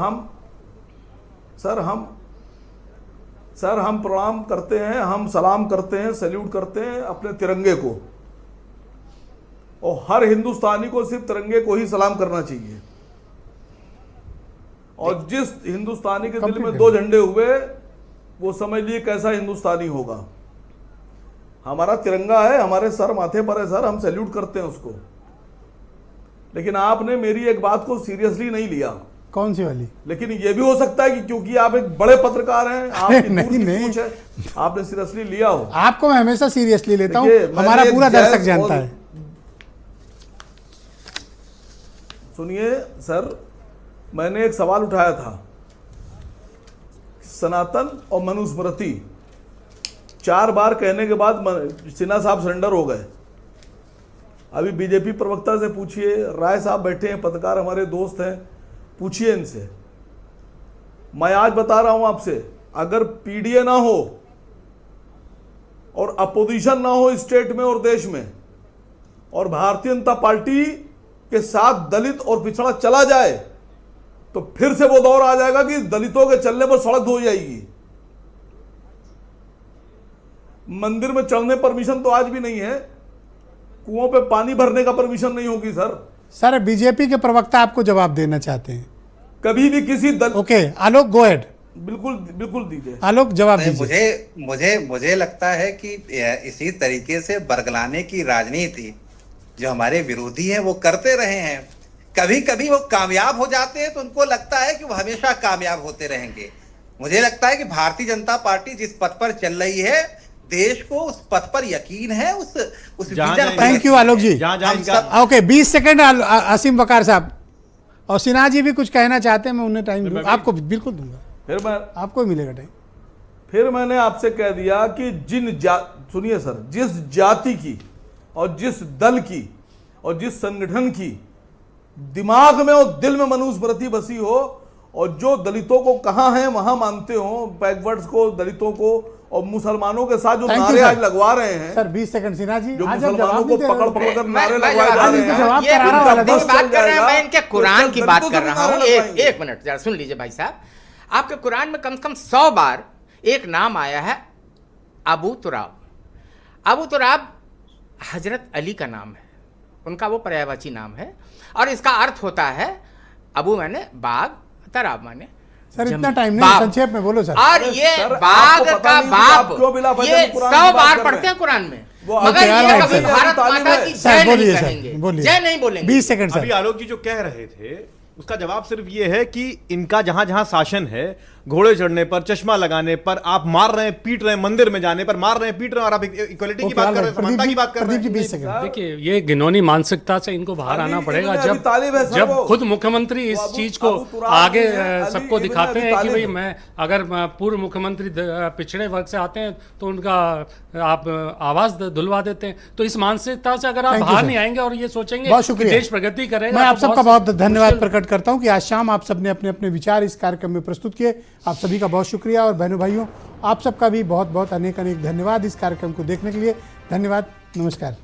हम प्रणाम करते हैं, हम सलाम करते हैं, सैल्यूट करते हैं अपने तिरंगे को, और हर हिंदुस्तानी को सिर्फ तिरंगे को ही सलाम करना चाहिए। और जिस हिंदुस्तानी के दिल में 2 झंडे हुए, वो समझ लिए कैसा हिंदुस्तानी होगा। हमारा तिरंगा है, हमारे सर माथे पर है सर, हम सैल्यूट करते हैं उसको। लेकिन आपने मेरी एक बात को सीरियसली नहीं लिया। कौन सी वाली? लेकिन ये भी हो सकता है कि क्योंकि आप एक बड़े पत्रकार हैं, आपकी दूर की नहीं। सोच है, आपने सीरियसली लिया हो। आपको मैं हमेशा सीरियसली लेता हूं, देखिए, हमारा मैंने पूरा एक दर्शक जायज जानता और- है। सुनिए सर, मैंने एक सवाल उठाया था, सनातन और मनुस्मृति 4 बार कहने के बाद सिन्हा साहब सरेंडर हो गए। अभी बीजेपी प्रवक्ता से पूछिए, राय साहब बैठे हैं, पत्रकार हमारे दोस्त हैं, पूछिए इनसे। मैं आज बता रहा हूं आपसे, अगर पीडीए ना हो और अपोजिशन ना हो स्टेट में और देश में, और भारतीय जनता पार्टी के साथ दलित और पिछड़ा चला जाए, तो फिर से वो दौर आ जाएगा कि दलितों के चलने पर सड़क धो जाएगी। मंदिर में चढ़ने परमिशन तो आज भी नहीं है, कुओं पे पानी भरने का परमिशन नहीं होगी सर। सर बीजेपी के प्रवक्ता आपको जवाब देना चाहते हैं। कभी भी किसी ओके आलोक, गो अहेड। बिल्कुल दीजिए आलोक, जवाब दीजिए। मुझे लगता है कि इसी तरीके से बरगलाने की राजनीति जो हमारे विरोधी हैं वो करते रहे हैं। कभी कभी वो कामयाब हो जाते हैं तो उनको लगता है कि वो हमेशा कामयाब होते रहेंगे। मुझे लगता है कि भारतीय जनता पार्टी जिस पथ पर चल रही है, देश को उस पथ पर यकीन है, उस vision. Thank you Alok ji. Okay 20 second Asim Waqar sahab, और सिन्हा जी भी कुछ कहना चाहते हैं, मैं उन्हें टाइम दूंगा। आपको बिल्कुल दूंगा, फिर मैं आपको ही मिलेगा टाइम। फिर मैंने आपसे कह दिया कि सुनिए सर, जिस जाति की और जिस दल की और जिस संगठन की दिमाग में और दिल में मनुस्मृति बसी हो, और जो दलितों को कहाँ है वहां मानते हो, बैकवर्ड्स को, दलितों को और मुसलमानों के साथ जो नारे आज लगवा रहे हैं सर 20 सेकंड सिन्हा जी, जो आज आप मुसलमानों जवाब को नहीं दे रहे। पकड़ कर नारे मैं लगवाए जा रहे हैं, जवाब ये कराना वाला बिल्कुल दोस्त बात कर रहे हैं, मैं इनके तो कुरान की बात कर रहा हूँ। एक एक मिनट जरा सुन लीजिए भाई साहब, आपके कुरान में कम से कम 100 बार एक नाम आया है, अबू तुराब। अबू तुराब हजरत अली का नाम है, उनका वो पर्यायवाची नाम है, और इसका अर्थ होता है अबू माने बाग, तराब माने सर इतना टाइम नहीं, संक्षेप में बोलो सर। और ये बाग का बाप, ये 100 बार पढ़ते हैं कुरान में, मगर ये कभी भारत माता की जय नहीं कहेंगे, जय नहीं बोलेंगे। 20 सेकंड सर। अभी आलोक जी जो कह रहे थे उसका जवाब सिर्फ ये है कि इनका जहां जहां शासन है, घोड़े चढ़ने पर, चश्मा लगाने पर आप मार रहे हैं, पीट रहे हैं, मंदिर में जाने पर मार रहे हैं, पीट रहे हैं, और आप इक्वलिटी की बात कर रहे हैं, समानता की बात कर रहे हैं। 20 सेकंड। देखिए ये घिनौनी मानसिकता से इनको बाहर आना पड़ेगा। जब खुद मुख्यमंत्री इस चीज को आगे सबको दिखाते हैं कि भाई मैं अगर पूर्व मुख्यमंत्री पिछड़े वर्ग से आते हैं तो उनका आप आवाज धुलवा देते हैं, तो इस मानसिकता से अगर आप बाहर नहीं आएंगे और ये सोचेंगे बहुत शुक्रिया, देश प्रगति करेगा। मैं आप सबका बहुत धन्यवाद प्रकट करता हूं कि आज शाम आप सबने अपने अपने विचार इस कार्यक्रम में प्रस्तुत किए। आप सभी का बहुत शुक्रिया, और बहनों भाइयों आप सबका भी बहुत बहुत अनेक अनेक धन्यवाद इस कार्यक्रम को देखने के लिए। धन्यवाद, नमस्कार।